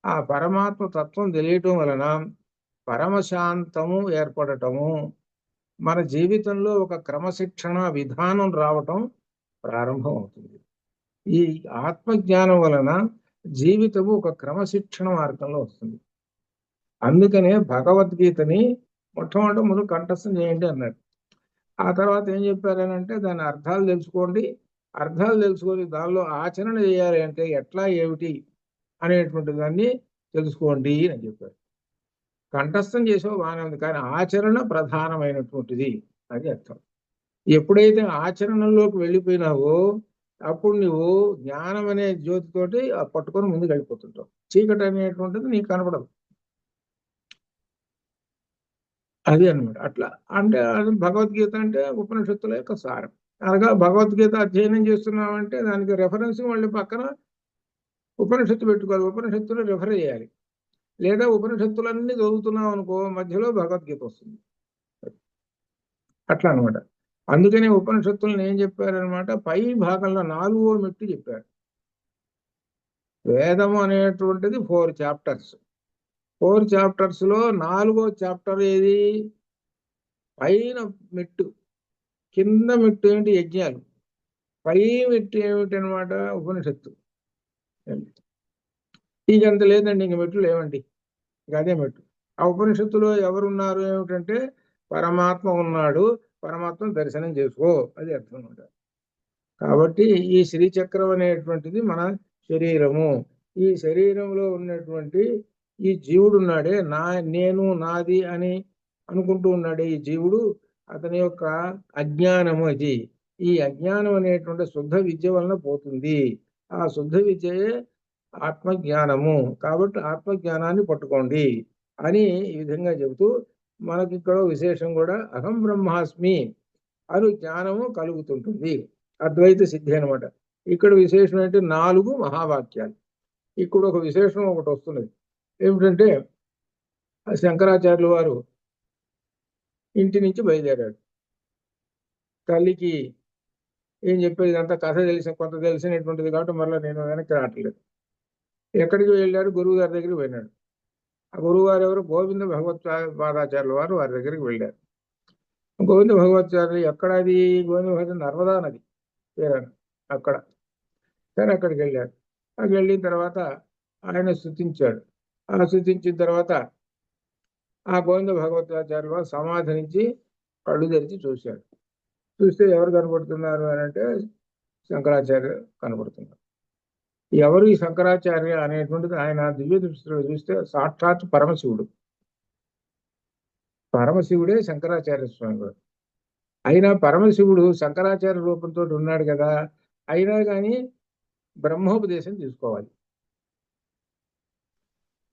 ఆ పరమాత్మ తత్వం తెలియటం వలన పరమశాంతము ఏర్పడటము, మన జీవితంలో ఒక క్రమశిక్షణ విధానం రావటం ప్రారంభం అవుతుంది. ఈ ఆత్మజ్ఞానం వలన జీవితము ఒక క్రమశిక్షణ మార్గంలో వస్తుంది. అందుకనే భగవద్గీతని మొట్టమొదటి కంఠస్థం చేయండి అన్నాడు. ఆ తర్వాత ఏం చెప్పారనంటే దాని అర్థాలు తెలుసుకోండి, అర్థాలు తెలుసుకొని దానిలో ఆచరణ చేయాలి అంటే ఎట్లా ఏమిటి అనేటువంటి దాన్ని తెలుసుకోండి అని చెప్పారు. కంఠస్థం చేసావు బాగానే ఉంది, కానీ ఆచరణ ప్రధానమైనటువంటిది అది అర్థం. ఎప్పుడైతే ఆచరణలోకి వెళ్ళిపోయినావో అప్పుడు నువ్వు జ్ఞానం అనే జ్యోతితోటి పట్టుకొని ముందుకు వెళ్ళిపోతుంటావు. చీకటి అనేటువంటిది నీకు కనపడదు. అది అనమాట. అట్లా అంటే అది భగవద్గీత అంటే ఉపనిషత్తుల యొక్క సారం. అనగా భగవద్గీత అధ్యయనం చేస్తున్నామంటే దానికి రెఫరెన్స్ మళ్ళీ పక్కన ఉపనిషత్తు పెట్టుకోవాలి, ఉపనిషత్తులు రెఫర్ చేయాలి. లేదా ఉపనిషత్తులన్నీ చదువుతున్నాం అనుకో మధ్యలో భగవద్గీత వస్తుంది. అట్లా అనమాట. అందుకనే ఉపనిషత్తులను ఏం చెప్పారనమాట, పై భాగంలో 4వ మెట్టు చెప్పారు. వేదము అనేటువంటిది 4 చాప్టర్స్. 4 చాప్టర్స్ లో 4వ చాప్టర్ ఏది? పైన మెట్టు, కింద మెట్టు ఏమిటి? యజ్ఞాలు. పై మెట్టు ఏమిటి అనమాట? ఉపనిషత్తు. ఇక అంత లేదండి, ఇంక మెట్లు లేవండి, ఇక అదే మెట్టు. ఆ ఉపనిషత్తులో ఎవరున్నారు ఏమిటంటే పరమాత్మ ఉన్నాడు, పరమాత్మ దర్శనం చేసుకో, అది అర్థం అనమాట. కాబట్టి ఈ శ్రీచక్రం అనేటువంటిది మన శరీరము. ఈ శరీరంలో ఉన్నటువంటి ఈ జీవుడు ఉన్నాడే, నేను నాది అని అనుకుంటూ ఉన్నాడే ఈ జీవుడు, అతని యొక్క అజ్ఞానము అది. ఈ అజ్ఞానం అనేటువంటి శుద్ధ విద్య వలన పోతుంది. ఆ శుద్ధ విద్యయే ఆత్మజ్ఞానము. కాబట్టి ఆత్మజ్ఞానాన్ని పట్టుకోండి అని ఈ విధంగా చెబుతూ మనకి ఇక్కడ విశేషం కూడా అహం బ్రహ్మాస్మి అను జ్ఞానము కలుగుతుంటుంది. అద్వైత సిద్ధి అనమాట. ఇక్కడ విశేషం అంటే 4 మహావాక్యాలు. ఇక్కడ ఒక విశేషం ఒకటి వస్తున్నది ఏమిటంటే, శంకరాచార్యుల వారు ఇంటి నుంచి బయలుదేరాడు. తల్లికి ఏం చెప్పేది, ఇదంతా కథ కొంత తెలిసినటువంటిది కాబట్టి మళ్ళీ నేను వెనక్కి రావట్లేదు. ఎక్కడికి వెళ్ళాడు? గురువు గారి దగ్గరికి వెళ్ళాడు. ఆ గురువు గారు ఎవరు? గోవింద భగవత్పాదాచార్యుల వారు వారి దగ్గరికి వెళ్ళారు. గోవింద భగవత్పాదాచార్యులు ఎక్కడది? గోవింద భగవత్ నర్మదా నది పేరాను అక్కడ. సరే అక్కడికి వెళ్ళాడు. అక్కడికి వెళ్ళిన తర్వాత ఆయన స్తుతించాడు. ఆ స్తుతించిన తర్వాత ఆ గోవింద భగవత్పాదాచార్యుల వారు సమాధి నుంచి కళ్ళు తెరిచి చూశాడు. చూస్తే ఎవరు కనబడుతున్నారు అని అంటే శంకరాచార్య కనబడుతున్నారు. ఎవరు ఈ శంకరాచార్య అనేటువంటిది ఆయన దివ్య దృష్టిలో చూస్తే సాక్షాత్ పరమశివుడు. పరమశివుడే శంకరాచార్య స్వామి వారు. అయినా పరమశివుడు శంకరాచార్య రూపంతో ఉన్నాడు కదా, అయినా కానీ బ్రహ్మోపదేశం తీసుకోవాలి.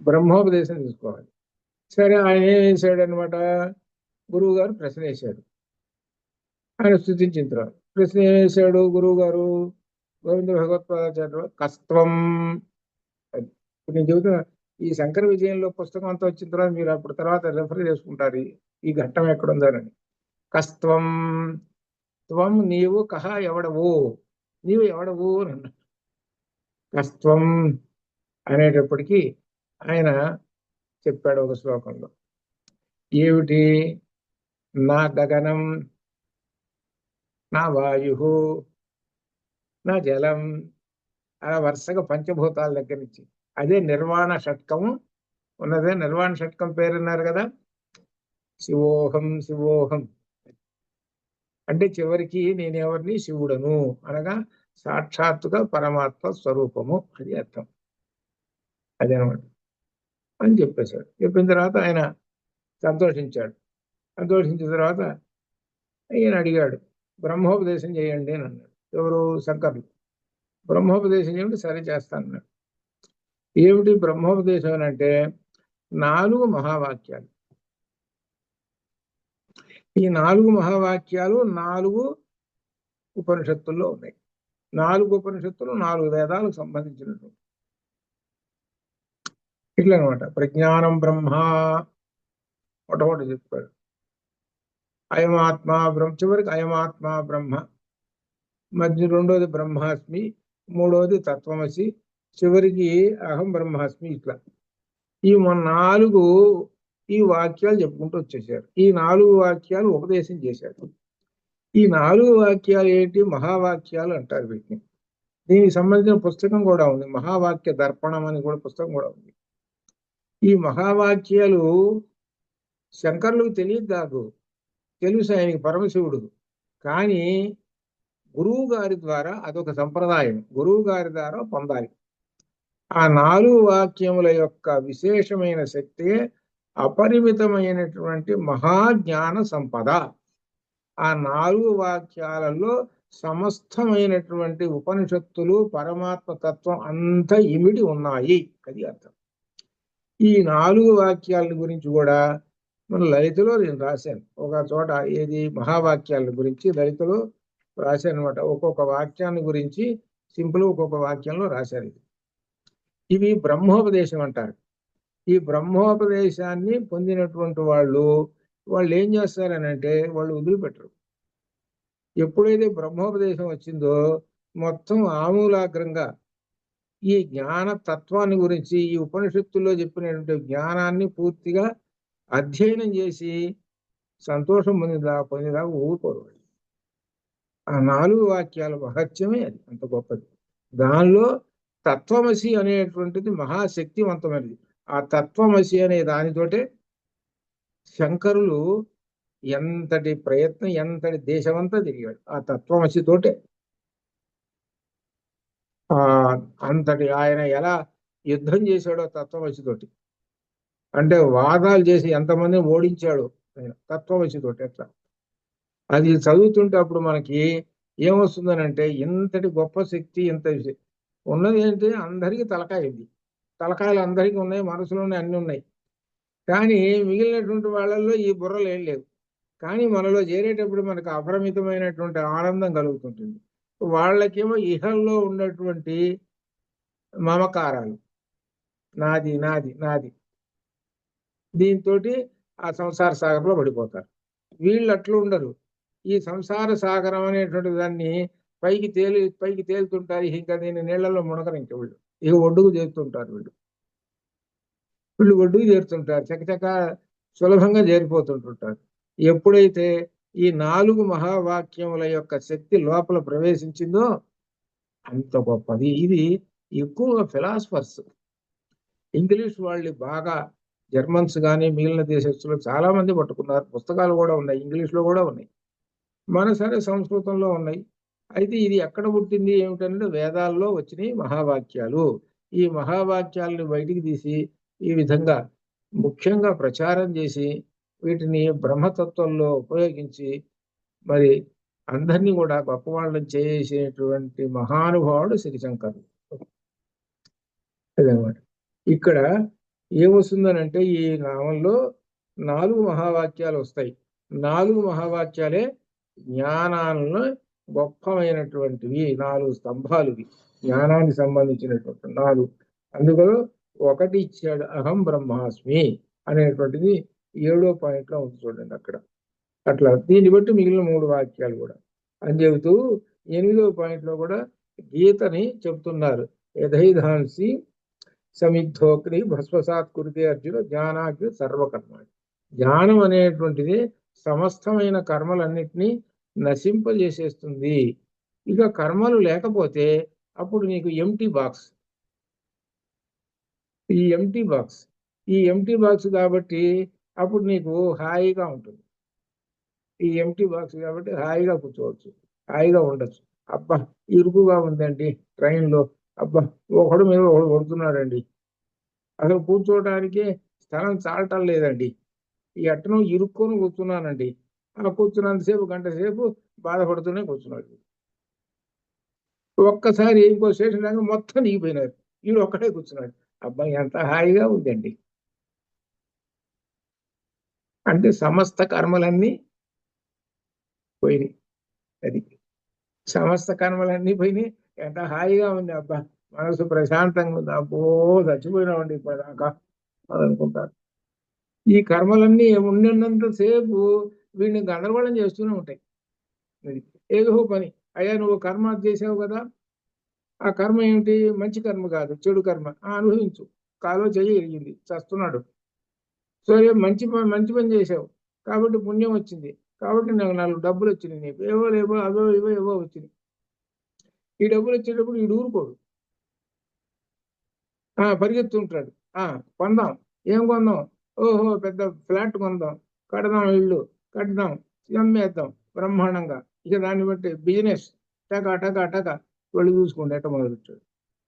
బ్రహ్మోపదేశం తీసుకోవాలి. సరే ఆయన ఏం వేశాడు అనమాట? గురువు గారు ప్రశ్న వేశాడు. ఆయన స్తుతించిన తర్వాత ప్రశ్న ఏం వేశాడు గురువు గారు? గోవింద భగవత్పాదాచార్య కస్త్వం. ఇప్పుడు నేను చెబుతున్నా, ఈ శంకర విజయంలో పుస్తకం అంతా వచ్చిన తర్వాత మీరు అప్పుడు తర్వాత రెఫర్ చేసుకుంటారు ఈ ఘట్టం ఎక్కడుందని. కస్త్వం, త్వం నీవు, కహ ఎవడవు, నీవు ఎవడవు అని అన్నాడు. కస్త్వం అనేటప్పటికీ ఆయన చెప్పాడు ఒక శ్లోకంలో, ఏమిటి? నా గగనం, నా వాయు, నా జలం, అలా వరుసగా పంచభూతాల దగ్గర నుంచి. అదే నిర్వాణ షట్కము ఉన్నదే. నిర్వాణ షట్కం పేరున్నారు కదా, శివోహం శివోహం అంటే చివరికి నేనెవరిని? శివుడను అనగా సాక్షాత్తుగా పరమాత్మ స్వరూపము, అది అర్థం. అదేనమాట అని చెప్పేశాడు. చెప్పిన తర్వాత ఆయన సంతోషించాడు. సంతోషించిన తర్వాత ఈయన అడిగాడు, బ్రహ్మోపదేశం చేయండి అని అన్నాడు. ఎవరు? శంకర్లు. బ్రహ్మోపదేశం చేయండి, సరే చేస్తానన్నాడు. ఏమిటి బ్రహ్మోపదేశం అని అంటే 4 మహావాక్యాలు. ఈ 4 మహావాక్యాలు 4 ఉపనిషత్తుల్లో ఉన్నాయి. 4 ఉపనిషత్తులు 4 వేదాలకు సంబంధించినటువంటి. ఇట్లా అనమాట. ప్రజ్ఞానం బ్రహ్మ మొట్టమొదటి చెప్పాడు. అయమాత్మ బ్రహ్మ, చివరికి అయమాత్మ బ్రహ్మ, మధ్య రెండోది బ్రహ్మాస్మి, మూడోది తత్వమసి, చివరికి అహం బ్రహ్మాస్మి. ఇట్లా ఈ 4 ఈ వాక్యాలు చెప్పుకుంటూ వచ్చేసారు. ఈ 4 వాక్యాలు ఉపదేశం చేశారు. ఈ 4 వాక్యాలు ఏంటి? మహావాక్యాలు అంటారు వీటిని. దీనికి సంబంధించిన పుస్తకం కూడా ఉంది, మహావాక్య దర్పణం అని కూడా పుస్తకం కూడా ఉంది. ఈ మహావాక్యాలు శంకర్లకు తెలియదు కాదు, తెలుసు ఆయనకి పరమశివుడు. కానీ గురువు గారి ద్వారా అదొక సంప్రదాయం, గురువు గారి ద్వారా పొందాలి. ఆ 4 వాక్యముల యొక్క విశేషమైన శక్తి అపరిమితమైనటువంటి మహాజ్ఞాన సంపద. ఆ 4 వాక్యాలలో సమస్తమైనటువంటి ఉపనిషత్తులు, పరమాత్మ తత్వం అంతా ఇమిడి ఉన్నాయి, అది అర్థం. ఈ 4 వాక్యాల గురించి కూడా మన లలితలో నేను రాశాను ఒక చోట. ఏది? మహావాక్యాల గురించి లలితలో రాశాను అనమాట. ఒక్కొక్క వాక్యాన్ని గురించి సింపుల్ ఒక్కొక్క వాక్యంలో రాశారు. ఇవి బ్రహ్మోపదేశం అంటారు. ఈ బ్రహ్మోపదేశాన్ని పొందినటువంటి వాళ్ళు ఏం చేస్తారనంటే వాళ్ళు వదిలిపెట్టరు. ఎప్పుడైతే బ్రహ్మోపదేశం వచ్చిందో మొత్తం ఆమూలాగ్రంగా ఈ జ్ఞాన తత్వాన్ని గురించి ఈ ఉపనిషత్తుల్లో చెప్పినటువంటి జ్ఞానాన్ని పూర్తిగా అధ్యయనం చేసి సంతోషం పొందేదాకా ఊరుకోరు. ఆ 4 వాక్యాల మహత్యమే అది అంత గొప్పది. దానిలో తత్వమసి అనేటువంటిది మహాశక్తివంతమైనది. ఆ తత్వమసి అనే దానితోటే శంకరులు ఎంతటి ప్రయత్నం, ఎంతటి దేశమంతా తిరిగాడు ఆ తత్వమసితోటే. ఆ అంతటి ఆయన ఎలా యుద్ధం చేశాడో తత్వమసితోటి, అంటే వాదాలు చేసి ఎంతమందిని ఓడించాడు ఆయన తత్వమసితోటి. ఎట్లా అది చదువుతుంటే అప్పుడు మనకి ఏమొస్తుందనంటే ఇంతటి గొప్ప శక్తి, ఇంత ఉన్నది ఏంటి, అందరికీ తలకాయ ఉంది, తలకాయలు అందరికీ ఉన్నాయి, మనసులోనే అన్ని ఉన్నాయి. కానీ మిగిలినటువంటి వాళ్ళల్లో ఈ బుర్రలు ఏం లేవు. కానీ మనలో చేరేటప్పుడు మనకు అపరిమితమైనటువంటి ఆనందం కలుగుతుంటుంది. వాళ్ళకేమో ఇహంలో ఉన్నటువంటి మమకారాలు, నాది నాది నాది, దీంతో ఆ సంసార సాగరంలో పడిపోతారు. వీళ్ళు అట్లా ఉండరు. ఈ సంసార సాగరం అనేటువంటి దాన్ని పైకి తేలుతుంటారు. ఇంకా దీన్ని నీళ్లలో మునగరు. ఇంక వీళ్ళు ఇక ఒడ్డుకు చేరుతుంటారు. వీళ్ళు ఒడ్డుకు చేరుతుంటారు, చకచక సులభంగా చేరిపోతుంటుంటారు. ఎప్పుడైతే ఈ 4 మహావాక్యముల యొక్క శక్తి లోపల ప్రవేశించిందో అంత గొప్పది. ఇది ఎక్కువగా ఫిలాసఫర్స్, ఇంగ్లీష్ వాళ్ళు బాగా, జర్మన్స్ కానీ మిగిలిన దేశస్తులు చాలా మంది పట్టుకున్నారు. పుస్తకాలు కూడా ఉన్నాయి, ఇంగ్లీష్లో కూడా ఉన్నాయి, మన సరే సంస్కృతంలో ఉన్నాయి. అయితే ఇది ఎక్కడ పుట్టింది ఏమిటంటే వేదాల్లో వచ్చినాయి మహావాక్యాలు. ఈ మహావాక్యాలను బయటికి తీసి ఈ విధంగా ముఖ్యంగా ప్రచారం చేసి వీటిని బ్రహ్మతత్వంలో ఉపయోగించి మరి అందరినీ కూడా గొప్పవాళ్ళని చేసేటువంటి మహానుభావుడు శ్రీశంకరుడు. అదనమాట. ఇక్కడ ఏమొస్తుందనంటే ఈ నామంలో 4 మహావాక్యాలు వస్తాయి. 4 మహావాక్యాలే జ్ఞానాలను గొప్పమైనటువంటివి, 4 స్తంభాలువి, జ్ఞానానికి సంబంధించినటువంటి 4. అందులో ఒకటి ఇచ్చాడు, అహం బ్రహ్మాస్మి అనేటువంటిది 7వ పాయింట్లో ఉంది చూడండి అక్కడ. అట్లా దీన్ని బట్టి మిగిలిన 3 వాక్యాలు కూడా అని చెబుతూ 8వ పాయింట్లో కూడా గీతని చెప్తున్నారు. యథైధాంసి సమిద్ధోగ్ని భస్మసాత్ కురితే అర్జున జ్ఞానాగ్ని సర్వకర్మ. జ్ఞానం అనేటువంటిది సమస్తమైన కర్మలన్నిటినీ నశింపజేసేస్తుంది. ఇక కర్మలు లేకపోతే అప్పుడు నీకు ఎంటీ బాక్స్, ఈ ఎంటీ బాక్స్ కాబట్టి అప్పుడు నీకు హాయిగా ఉంటుంది. ఈ ఎంటీ బాక్స్ కాబట్టి హాయిగా కూర్చోవచ్చు, హాయిగా ఉండొచ్చు. అబ్బా ఇరుకుగా ఉందండి ట్రైన్లో, అబ్బా ఒకడు మీద ఒకడు కొడుతున్నాడండి, అసలు కూర్చోవడానికి స్థలం చాలటం లేదండి, ఈ అట్టను ఇరుక్కొని కూర్చున్నానండి. ఆ కూర్చున్నంతసేపు గంట సేపు బాధపడుతూనే కూర్చున్నాడు. ఒక్కసారి ఇంకో స్టేషన్ లాగా మొత్తం దిగిపోయినారు, వీడు ఒక్కడే కూర్చున్నాడు. అబ్బాయి ఎంత హాయిగా ఉందండి. అంటే సమస్త కర్మలన్నీ పోయినాయి. అది సమస్త కర్మలన్నీ పోయినాయి, ఎంత హాయిగా ఉంది, అబ్బా మనసు ప్రశాంతంగా ఉంది, అబ్బో చచ్చిపోయినామండి ఇప్పటిదాకా అనుకుంటారు. ఈ కర్మలన్నీ ఉన్నంతసేపు వీడిని గందరగోళం చేస్తూనే ఉంటాయి. ఏదో పని, అయ్యా నువ్వు కర్మ చేసావు కదా, ఆ కర్మ ఏమిటి, మంచి కర్మ కాదు చెడు కర్మ, అనుభవించు, కాలో చెయ్యి ఎరిగింది చస్తున్నాడు. సరే మంచి పని చేసావు కాబట్టి పుణ్యం వచ్చింది, కాబట్టి నాకు 4 డబ్బులు వచ్చినాయి, నీకు ఏవో లేవో అవో ఏవో ఏవో వచ్చినాయి. ఈ డబ్బులు వచ్చేటప్పుడు వీడు ఊరుకోడు, పరిగెత్తుంటాడు. కొందాం, ఏం కొందాం, ఓహో పెద్ద ఫ్లాట్ కొందాం, కడదాం, ఇళ్ళు కడదాం, అమ్మేద్దాం బ్రహ్మాండంగా. ఇక దాన్ని బట్టి బిజినెస్ టకా టకా టకా వెళ్ళి చూసుకోండి ఎట్ట మొదలెట్టాడు.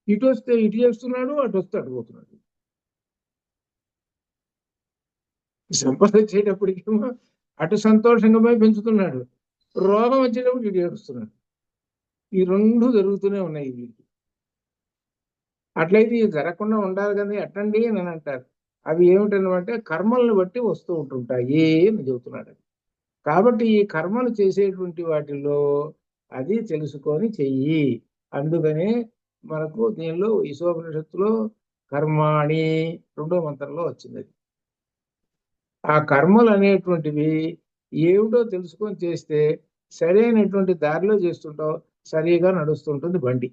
ఇటు వస్తే ఇటు చేస్తున్నాడు, అటు వస్తే అటు పోతున్నాడు. సంపద వచ్చేటప్పటికేమో అటు సంతోషంగా పోయి పెంచుతున్నాడు, రోగం వచ్చేటప్పుడు ఇటు ఏడుస్తున్నాడు. ఈ 2 జరుగుతూనే ఉన్నాయి వీరికి. అట్లయితే ఇది జరగకుండా ఉండాలి కదా ఎట్టండి అని అంటారు. అవి ఏమిటనమాట, కర్మలను బట్టి వస్తూ ఉంటుంటాయి అని చెబుతున్నాడు. కాబట్టి ఈ కర్మలు చేసేటువంటి వాటిల్లో అది తెలుసుకొని చెయ్యి. అందుకనే మనకు దీనిలో ఈశోపనిషత్తులో కర్మాణి 2వ మంత్రంలో వచ్చింది. ఆ కర్మలు అనేటువంటివి ఏమిటో తెలుసుకొని చేస్తే సరైనటువంటి దారిలో చేస్తుంటావు, సరిగా నడుస్తుంటుంది బండి.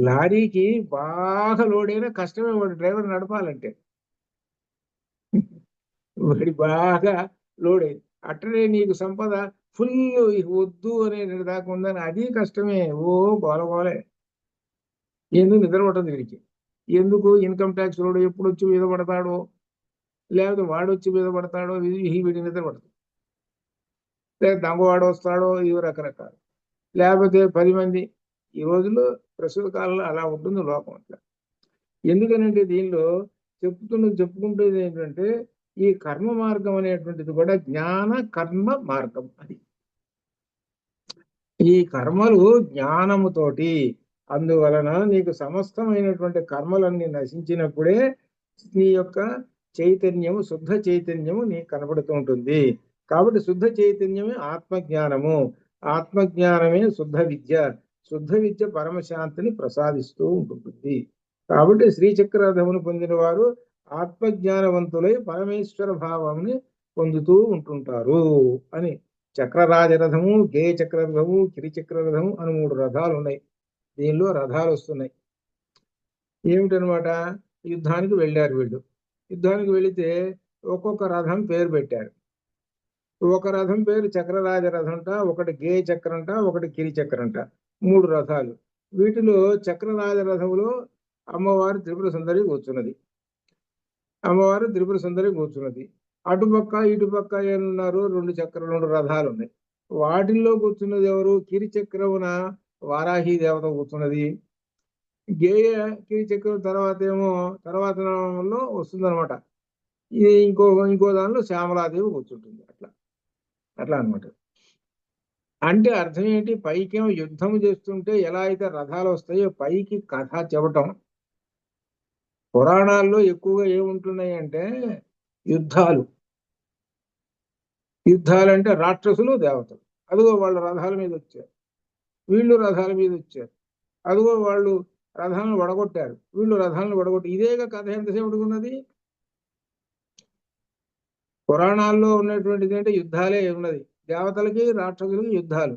లారీకి బాగా లోడ్ అయినా కష్టమే వాడు డ్రైవర్ నడపాలంటే. వాడి బాగా లోడ్ అయింది. అట్లనే నీకు సంపద ఫుల్ వద్దు అనే దాకా ఉందని అది కష్టమే. ఓ గోలగోలే. ఎందుకు నిద్ర పట్టదు వీడికి. ఎందుకు ఇన్కమ్ ట్యాక్స్ వాడు ఎప్పుడు వచ్చి మీద పడతాడో, లేకపోతే వాడు వచ్చి మీద పడతాడో, వీడి నిద్ర పడదు. లేదా దొంగవాడు వస్తాడో, ఇవి రకరకాలు. లేకపోతే 10 మంది. ఈ రోజుల్లో ప్రస్తుత కాలంలో అలా ఉంటుంది లోకం అట్లా. ఎందుకనంటే దీనిలో చెప్పుకుంటేది ఏంటంటే ఈ కర్మ మార్గం అనేటువంటిది కూడా జ్ఞాన కర్మ మార్గం. అది ఈ కర్మలు జ్ఞానముతోటి, అందువలన నీకు సమస్తమైనటువంటి కర్మలన్నీ నశించినప్పుడే నీ యొక్క చైతన్యము, శుద్ధ చైతన్యము నీకు కనబడుతూ ఉంటుంది. కాబట్టి శుద్ధ చైతన్యమే ఆత్మజ్ఞానము, ఆత్మజ్ఞానమే శుద్ధ విద్య, శుద్ధ విద్య పరమశాంతిని ప్రసాదిస్తూ ఉంటుంది. కాబట్టి శ్రీచక్రరథమును పొందిన వారు ఆత్మజ్ఞానవంతులై పరమేశ్వర భావాన్ని పొందుతూ ఉంటుంటారు అని. చక్రరాజరథము, గేయ చక్రరథము, కిరిచక్రరథము అని 3 రథాలు ఉన్నాయి. దీనిలో రథాలు వస్తున్నాయి. ఏమిటనమాట? యుద్ధానికి వెళ్ళారు వీళ్ళు. యుద్ధానికి వెళితే ఒక్కొక్క రథం పేరు పెట్టారు. ఒక రథం పేరు చక్రరాజ రథంట, ఒకటి గేయ చక్రంట, ఒకటి కిరిచక్రంట. 3 రథాలు. వీటిలో చక్రరాజ రథములో అమ్మవారు త్రిపుర సుందరి కూర్చున్నది. అమ్మవారు త్రిపుర సుందరి కూర్చున్నది. అటుపక్క ఇటుపక్క ఏమన్నారు? 2 రథాలు ఉన్నాయి. వాటిల్లో కూర్చున్నది ఎవరు? కిరిచక్రమున వారాహి దేవత కూర్చున్నది. గేయ కిరిచక్రం తర్వాత ఏమో తర్వాత నామంలో వస్తుందన్నమాట. ఇది ఇంకో దానిలో శ్యామలాదేవి కూర్చుంటుంది. అట్లా అనమాట. అంటే అర్థం ఏంటి? పైకేమో యుద్ధం చేస్తుంటే ఎలా అయితే రథాలు వస్తాయో పైకి కథ చెప్పటం. పురాణాల్లో ఎక్కువగా ఏముంటున్నాయి అంటే యుద్ధాలంటే రాక్షసులు దేవతలు. అదిగో వాళ్ళు రథాల మీద వచ్చారు, వీళ్ళు రథాల మీద వచ్చారు. అదిగో వాళ్ళు రథాలను వడగొట్టారు, వీళ్ళు రథాలను వడగొట్టి. ఇదేగా కథ ఎంతసేపు ఉన్నది. పురాణాల్లో ఉన్నటువంటిది అంటే యుద్ధాలే ఉన్నది. దేవతలకి రాక్షసులకి యుద్ధాలు.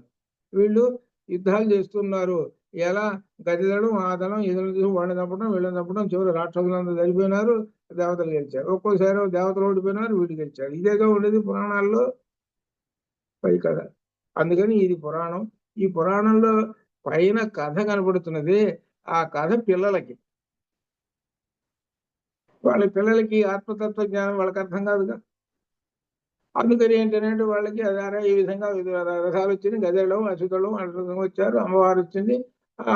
వీళ్ళు యుద్ధాలు చేస్తున్నారు. ఎలా? గదిదడం, ఆదనం, ఇదనం చూసి వాళ్ళని చంపడం, వీళ్ళని చంపడం. చివరి రాక్షసులందరూ చనిపోయినారు, దేవతలు గెలిచారు. ఒక్కోసారి దేవతలు ఓడిపోయినారు, వీళ్ళు గెలిచారు. ఇదేగా ఉండేది పురాణాల్లో పై కథ. అందుకని ఇది పురాణం. ఈ పురాణంలో పైన కథ కనబడుతున్నది. ఆ కథ పిల్లలకి, వాళ్ళ పిల్లలకి ఆత్మతత్వ జ్ఞానం వాళ్ళకి అర్థం కాదుగా. అందుకని ఏంటంటే వాళ్ళకి అదే ఈ విధంగా రథాలు వచ్చింది, గజలు, అసుతలు వచ్చారు, అమ్మవారు వచ్చింది. ఆ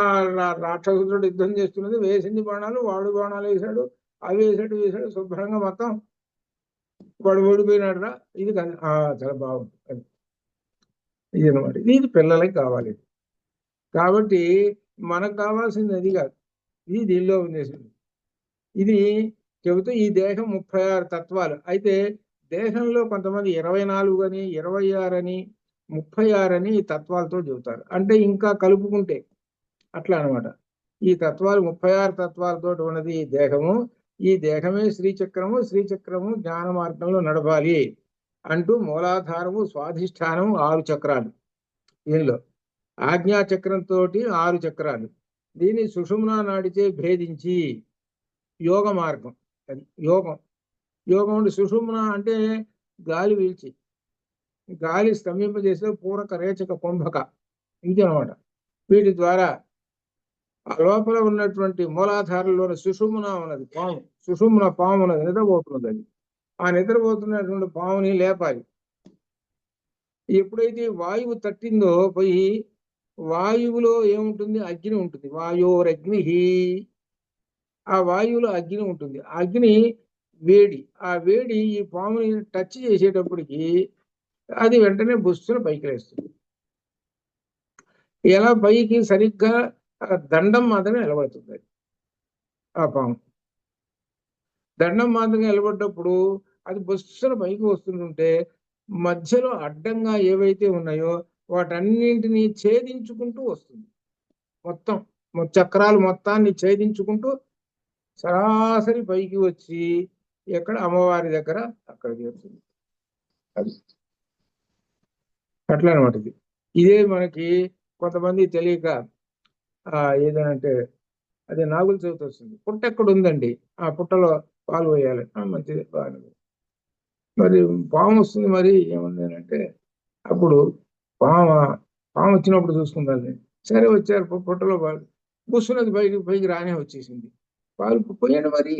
రాక్షసుడు యుద్ధం చేస్తున్నది, వేసింది బాణాలు, వాడు బాణాలు వేశాడు, అవి వేసాడు శుభ్రంగా మొత్తం వాడు ఓడిపోయినాడు రా. ఇది చాలా బాగుంది. ఇది అనమాట. ఇది పిల్లలకి కావాలి. కాబట్టి మనకు కావాల్సింది అది కాదు, ఇది దీనిలో ఉండేసింది. ఇది చెబుతూ ఈ దేహం 36 తత్వాలు అయితే దేహంలో కొంతమంది 24 అని, 26 అని, 36 అని ఈ తత్వాలతో చెబుతారు. అంటే ఇంకా కలుపుకుంటే అట్లా అనమాట. ఈ తత్వాలు 36 తత్వాలతో ఉన్నది ఈ దేహము. ఈ దేహమే శ్రీచక్రము, శ్రీచక్రము జ్ఞాన మార్గంలో నడవాలి అంటూ మూలాధారము, స్వాధిష్టానము 6 చక్రాలు. దీనిలో ఆజ్ఞాచక్రంతో 6 చక్రాలు. దీన్ని సుషుమ్నా నాడిచే భేదించి యోగ మార్గం. అది యోగం అంటే సుషుమ్న అంటే గాలి వీల్చి, గాలి స్తంభింపజేసే పూరక, రేచక, కుంభక, ఇది అనమాట. వీటి ద్వారా ఆ లోపల ఉన్నటువంటి మూలాధారంలోని సుషుమ్న ఉన్నది, పాము, సుషుమ్న పాము ఉన్నది, నిద్రపోతున్నది. అది ఆ నిద్రపోతున్నటువంటి పాముని లేపాలి. ఎప్పుడైతే వాయువు తట్టిందో పోయి, వాయువులో ఏముంటుంది? అగ్ని ఉంటుంది. వాయోరగ్ని. ఆ వాయువులో అగ్ని ఉంటుంది. అగ్ని వేడి, ఆ వేడి ఈ పాముని టచ్ చేసేటప్పటికి అది వెంటనే బుస్సును పైకి లేస్తుంది. ఎలా? పైకి సరిగ్గా దండం మాత్రమే నిలబడుతుంది. ఆ పాము దండం మాత్రమే నిలబడ్డప్పుడు అది బుస్సును పైకి వస్తుంటే మధ్యలో అడ్డంగా ఏవైతే ఉన్నాయో వాటన్నింటినీ ఛేదించుకుంటూ వస్తుంది. మొత్తం చక్రాలు మొత్తాన్ని ఛేదించుకుంటూ సరాసరి పైకి వచ్చి ఎక్కడ? అమ్మవారి దగ్గర అక్కడ చేరుతుంది. అది అట్లా అనమాట. ఇదే మనకి కొంతమంది తెలియక ఏదంటే అదే నాగుల చవితి వస్తుంది. పుట్ట ఎక్కడ ఉందండి, ఆ పుట్టలో పాలు పోయాలి. మంచిది, బాగా. మరి పాము వస్తుంది, మరి ఏముంది అంటే అప్పుడు పాము పాము వచ్చినప్పుడు చూసుకుందాం. సరే వచ్చారు, పుట్టలో పాలు కూర్చున్నది, పైకి రానే వచ్చేసింది. పాలు పోయండి, మరి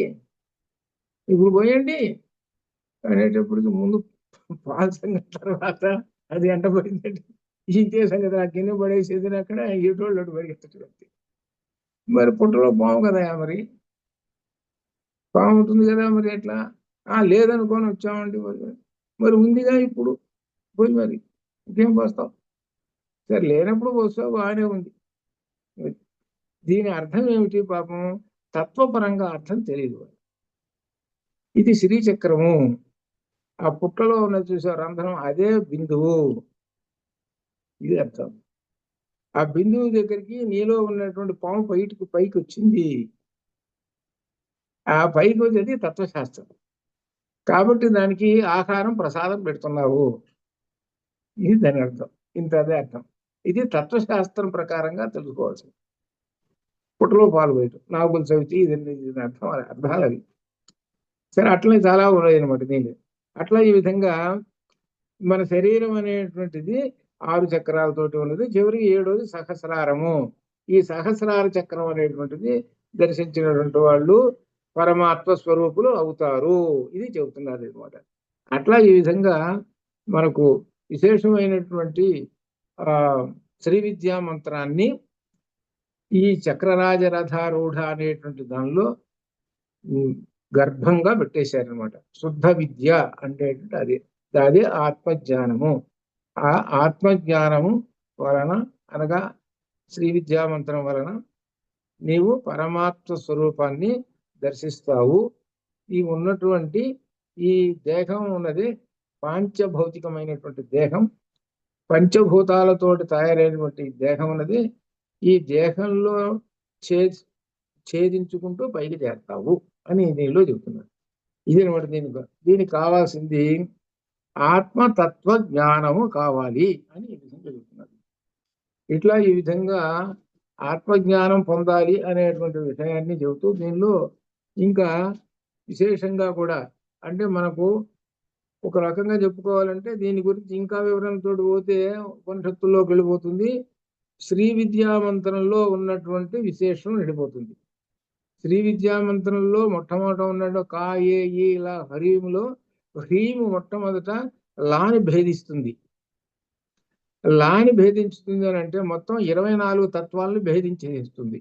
ఇప్పుడు పోయండి అనేటప్పటికి ముందు పాల సంగతి తర్వాత అది ఎంట పడిందండి. ఇంతే సంగతి, ఆ కింద పడేసేది అక్కడ ఎటోళ్ళు అటు పరిగెత్తడం. మరి పుట్టలో పాము కదా, మరి పాము ఉంటుంది కదా, మరి ఎట్లా? లేదనుకొని వచ్చామండి. మరి ఉందిగా ఇప్పుడు, పోయి మరి ఇంకేం పోస్తావు? సరే, లేనప్పుడు పోస్తావు, బాగానే ఉంది. దీని అర్థం ఏమిటి? పాపం తత్వపరంగా అర్థం తెలియదు. ఇది శ్రీచక్రము, ఆ పుట్టలో ఉన్న చూసే రంధ్రం అదే బిందువు, ఇది అర్థం. ఆ బిందువు దగ్గరికి నీలో ఉన్నటువంటి పాము పైకి వచ్చింది. ఆ పైకి వచ్చేది తత్వశాస్త్రం. కాబట్టి దానికి ఆహారం ప్రసాదం పెడుతున్నావు, ఇది దాని అర్థం. ఇంత అదే అర్థం. ఇది తత్వశాస్త్రం ప్రకారంగా తెలుసుకోవాల్సింది. పుట్టలో పాలు పోయటం, నాగుల చవితి, ఇది అర్థం, అర్థాలు అవి. సరే, అట్లనే చాలా ఉన్నాయి అనమాట దీన్ని. అట్లా ఈ విధంగా మన శరీరం అనేటువంటిది 6 చక్రాలతోటి ఉన్నది. చివరికి 7వది సహస్రారము. ఈ సహస్రార చక్రం అనేటువంటిది దర్శించినటువంటి వాళ్ళు పరమాత్మ స్వరూపులు అవుతారు, ఇది చెబుతున్నారు అనమాట. అట్లా ఈ విధంగా మనకు విశేషమైనటువంటి శ్రీ విద్యా మంత్రాన్ని ఈ చక్రరాజరథారూఢ అనేటువంటి దానిలో గర్భంగా పెట్టేశారనమాట. శుద్ధ విద్య అంటే అదే ఆత్మజ్ఞానము. ఆ ఆత్మజ్ఞానము వలన, అనగా శ్రీ విద్యా మంత్రం వలన నీవు పరమాత్మ స్వరూపాన్ని దర్శిస్తావు. ఈ ఉన్నటువంటి ఈ దేహం ఉన్నది పాంచభౌతికమైనటువంటి దేహం, పంచభూతాలతోటి తయారైనటువంటి దేహం ఉన్నది. ఈ దేహంలో ఛేదించుకుంటూ పైకి చేస్తావు అని దీనిలో చెబుతున్నారు. ఇది అనమాట. దీనికి కావాల్సింది ఆత్మతత్వ జ్ఞానము కావాలి అని ఈ విధంగా చెబుతున్నారు. ఇట్లా ఈ విధంగా ఆత్మజ్ఞానం పొందాలి అనేటువంటి విషయాన్ని చెబుతూ దీనిలో ఇంకా విశేషంగా కూడా, అంటే మనకు ఒక రకంగా చెప్పుకోవాలంటే దీని గురించి ఇంకా వివరణతో పోతే ఉపనిషత్తుల్లోకి వెళ్ళిపోతుంది. శ్రీ విద్యా మంత్రంలో ఉన్నటువంటి విశేషం వెళ్ళిపోతుంది. శ్రీ విద్యా మంత్రంలో మొట్టమొదట ఉన్నాడు కా ఏ ఈ ఇలా హరీములో హ్రీము మొట్టమొదట లాని భేదిస్తుంది. లాని భేదించుతుంది అని అంటే మొత్తం 24 తత్వాలను భేదించేస్తుంది.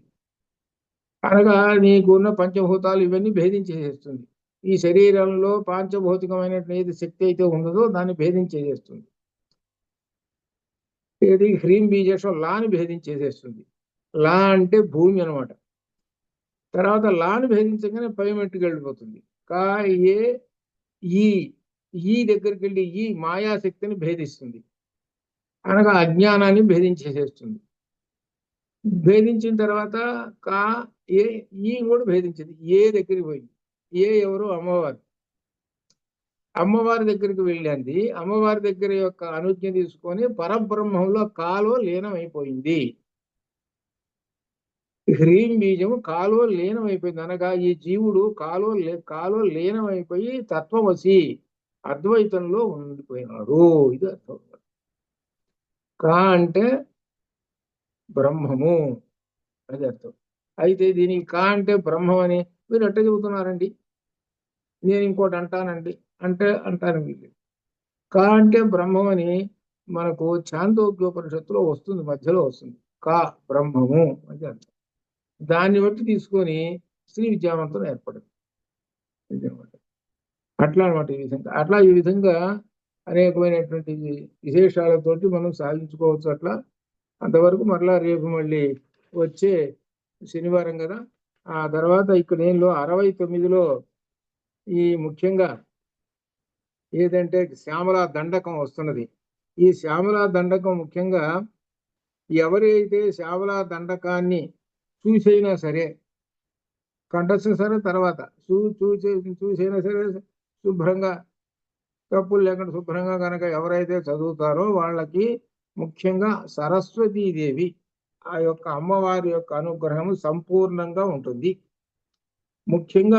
అనగా నీకున్న పంచభూతాలు ఇవన్నీ భేదించేస్తుంది. ఈ శరీరంలో పాంచభౌతికమైనటువంటి శక్తి అయితే ఉన్నదో దాన్ని భేదించేస్తుంది. ఇది హ్రీం బీజేశ్వరం లాని భేదించేసేస్తుంది. లా అంటే భూమి అనమాట. తర్వాత లాని భేదించగానే పై మెట్టుకు వెళ్ళిపోతుంది. కా ఏ ఈ దగ్గరికి వెళ్ళి ఈ మాయాశక్తిని భేదిస్తుంది, అనగా అజ్ఞానాన్ని భేదించేసేస్తుంది. భేదించిన తర్వాత కా ఏ ఈ కూడా భేదించింది. ఏ దగ్గరికి పోయింది. ఏ ఎవరు? అమ్మవారు. అమ్మవారి దగ్గరికి వెళ్ళింది. అమ్మవారి దగ్గర యొక్క అనుజ్ఞ తీసుకొని పరబ్రహ్మంలో కాలో లీనమైపోయింది. హ్రీం బీజము కాలో లీనమైపోయింది, అనగా ఈ జీవుడు కాలో లీనమైపోయి తత్వమసి అద్వైతంలో ఉండిపోయినాడు, ఇది అర్థం. కా అంటే బ్రహ్మము, అది అర్థం. అయితే దీనికి కా అంటే బ్రహ్మం అని మీరు ఎట్ట చెబుతున్నారండి? నేను ఇంకోటి అంటానండి అంటే అంటాను. వీళ్ళు కా అంటే బ్రహ్మం అని మనకు ఛాందోగ్యోపనిషత్తులో వస్తుంది, మధ్యలో వస్తుంది. కా బ్రహ్మము అని అర్థం. దాన్ని బట్టి తీసుకొని శ్రీ విద్యామంత్రం ఏర్పడింది. అట్లా అనమాట. ఈ విధంగా అనేకమైనటువంటి విశేషాలతోటి మనం సాధించుకోవచ్చు. అట్లా అంతవరకు మరలా రేపు మళ్ళీ వచ్చే శనివారం కదా. ఆ తర్వాత ఇక్కడ నేను 69లో ఈ ముఖ్యంగా ఏదంటే శ్యామలా దండకం వస్తున్నది. ఈ శ్యామలా దండకం ముఖ్యంగా ఎవరైతే శ్యామలా దండకాన్ని చూసైనా సరే, కంఠస్థం సరే, తర్వాత చూసైనా సరే శుభ్రంగా తప్పులు లేకుండా శుభ్రంగా కనుక ఎవరైతే చదువుతారో వాళ్ళకి ముఖ్యంగా సరస్వతీదేవి ఆ యొక్క అమ్మవారి యొక్క అనుగ్రహం సంపూర్ణంగా ఉంటుంది. ముఖ్యంగా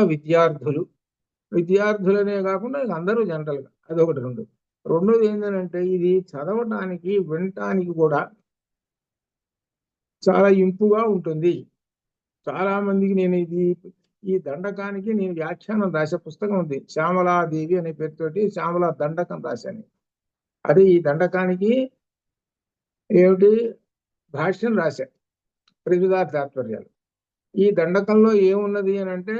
విద్యార్థులనే కాకుండా అందరూ జనరల్గా అదొకటి. రెండోది ఏంటంటే ఇది చదవటానికి వినటానికి కూడా చాలా ఇంపుగా ఉంటుంది. చాలా మందికి నేను ఈ దండకానికి నేను వ్యాఖ్యానం రాసే పుస్తకం ఉంది, శ్యామలాదేవి అనే పేరుతోటి శ్యామలా దండకం రాశాను. అది ఈ దండకానికి ఏమిటి భాష్యం రాశా, త్రివిధ తాత్పర్యాలు. ఈ దండకంలో ఏమున్నది అని అంటే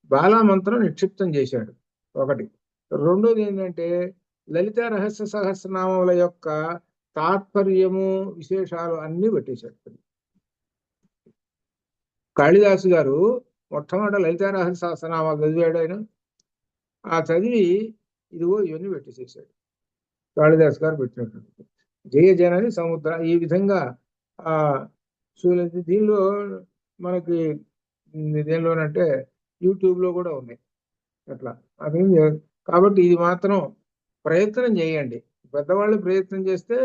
బాలామంత్రం నిక్షిప్తం చేశాడు ఒకటి. రెండోది ఏంటంటే లలిత రహస్య సహస్రనామముల యొక్క తాత్పర్యము విశేషాలు అన్ని పెట్టేశాడు. కాళిదాసు గారు మొట్టమొదట లలిత రహస్య సహస్రనామాలు చదివాడు ఆయన. ఆ చదివి ఇదిగో ఇవన్నీ పెట్టేసేసాడు. కాళిదాసు గారు పెట్టినటువంటి జయ జనని సముద్ర ఈ విధంగా ఆ దీనిలో మనకి దేనిలోనంటే యూట్యూబ్లో కూడా ఉన్నాయి అట్లా. అది కాబట్టి ఇది మాత్రం ప్రయత్నం చేయండి. పెద్దవాళ్ళు ప్రయత్నం చేస్తే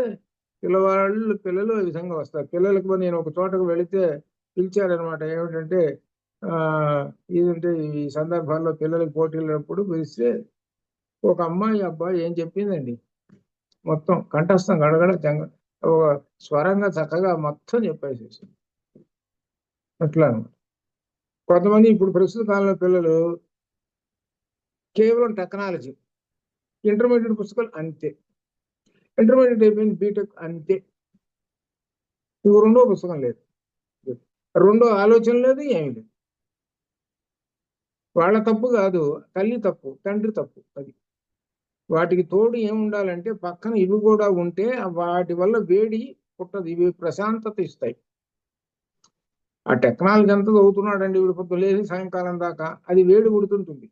పిల్లలు ఈ విధంగా వస్తారు. పిల్లలకు నేను ఒక చోటకు వెళితే పిలిచారనమాట. ఏమిటంటే ఇదంటే ఈ సందర్భాల్లో పిల్లలకు పోటీలప్పుడు పిలిస్తే ఒక అబ్బాయి ఏం చెప్పిందండి, మొత్తం కంఠస్థం గడగడ ఒక స్వరంగా చక్కగా మొత్తం చెప్పేసేసి అట్లా. కొంతమంది ఇప్పుడు ప్రస్తుత కాలంలో పిల్లలు కేవలం టెక్నాలజీ, ఇంటర్మీడియట్ పుస్తకాలు అంతే, ఇంటర్మీడియట్ అయిపోయింది బీటెక్ అంతే, ఇంకో రెండో పుస్తకం లేదు, రెండో ఆలోచన లేదు, ఏమీ లేదు. వాళ్ళ తప్పు కాదు, తల్లి తప్పు, తండ్రి తప్పు. అది వాటికి తోడు ఏముండాలంటే పక్కన ఇవి కూడా ఉంటే వాటి వల్ల వేడి పుట్టదు, ఇవి ప్రశాంతత ఇస్తాయి. ఆ టెక్నాలజీ అంతా చదువుతున్నాడండి వీడు పొద్దు లేచి సాయంకాలం దాకా, అది వేడి పుడుతుంటుంది.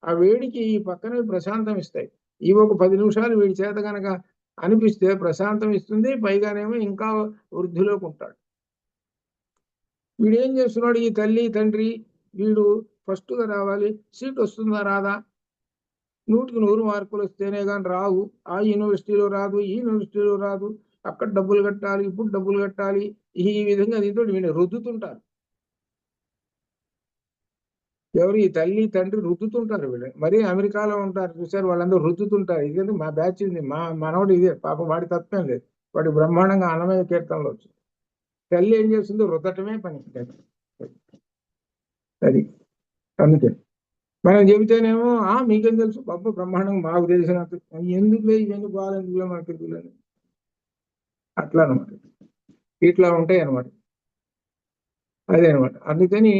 ఆ వేడికి ఈ పక్కనే ప్రశాంతం ఇస్తాయి. ఇవి ఒక 10 నిమిషాలు వీడి చేత కనుక అనిపిస్తే ప్రశాంతం ఇస్తుంది, పైగానేమో ఇంకా వృద్ధిలోకి ఉంటాడు. వీడేం చేస్తున్నాడు, ఈ తల్లి తండ్రి వీడు ఫస్ట్గా రావాలి, సీట్ వస్తుందా రాదా, 100కి 100 మార్కులు వస్తేనే కానీ రావు, ఆ యూనివర్సిటీలో రాదు, ఈ యూనివర్సిటీలో రాదు, అక్కడ డబ్బులు కట్టాలి, ఇప్పుడు డబ్బులు కట్టాలి, ఈ విధంగా దీంతో వీళ్ళు రుద్దుతుంటారు. ఎవరు, ఈ తల్లి తండ్రి రుద్దుతుంటారు. వీళ్ళు మరీ అమెరికాలో ఉంటారు చూసారు, వాళ్ళందరూ రుద్దుతుంటారు. ఇదే మా బ్యాచ్ ఉంది, మా మనవడు ఇదే పాప, వాడి తప్పేం లేదు, వాడి బ్రహ్మాండంగా అన్నమయ్య కీర్తనలో వచ్చింది. తల్లి ఏం చేస్తుందో రుద్దటమే పని. అది అందుకే మనం చెబితేనేమో మీకేం తెలుసు బాబు బ్రహ్మాండంగా మాకు తెలిసినట్టు, ఎందుకులే ఇవన్నీ బాగాలేందుకులే మనకు తెలుగులని, అట్లా అనమాట. ఇట్లా ఉంటాయి అనమాట. అదే అనమాట. అందుకని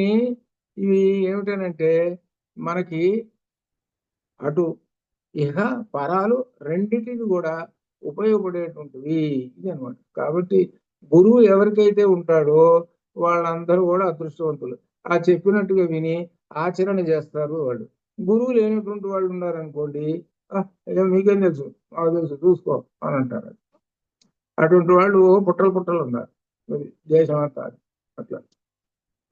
ఇవి ఏమిటనంటే మనకి అటు ఇహ పరాలు రెండింటికి కూడా ఉపయోగపడేటువంటివి ఇది అనమాట. కాబట్టి గురువు ఎవరికైతే ఉంటాడో వాళ్ళందరూ కూడా అదృష్టవంతులు. ఆ చెప్పినట్టుగా విని ఆచరణ చేస్తారు వాళ్ళు. గురువు లేనటువంటి వాళ్ళు ఉన్నారనుకోండి, మీకేం తెలుసు, మాకు తెలుసు చూసుకో అని అంటారు. అటువంటి వాళ్ళు పుట్టలు ఉన్నారు దేశం అంతా. అట్లా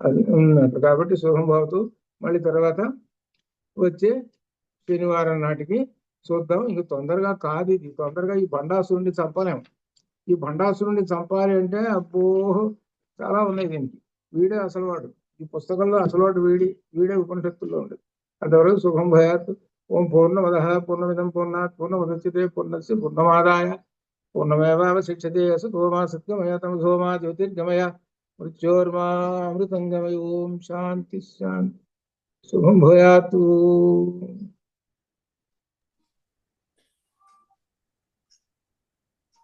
అది ఉన్నట్టు. కాబట్టి శుభం భవతు. మళ్ళీ తర్వాత వచ్చే శనివారం నాటికి చూద్దాం. ఇంక తొందరగా కాదు, ఇది తొందరగా ఈ భండాసురుడిని చంపలేము. ఈ భండాసురుడిని చంపాలి అంటే అబ్బో చాలా ఉన్నాయి దీనికి. వీడే అసలు వాడు, ఈ పుస్తకంలో అసలు వాడు వీడే ఉపనిషత్తుల్లో ఉండేది. అంతవరకు శుభం భయాత్. ఓం పూర్ణమద పూర్ణమిదం పూర్ణాత్ పూర్ణముదచ్యతే పూర్ణస్య పూర్ణమాదాయ పూర్ణమేవావశిష్యతే. సోమా సత్యమయ తమసోమా జ్యోతిర్గమయ మృత్యోర్మా అమృతంగమయ. ఓం శాంతి శాంతి. శుభం భూయాతు.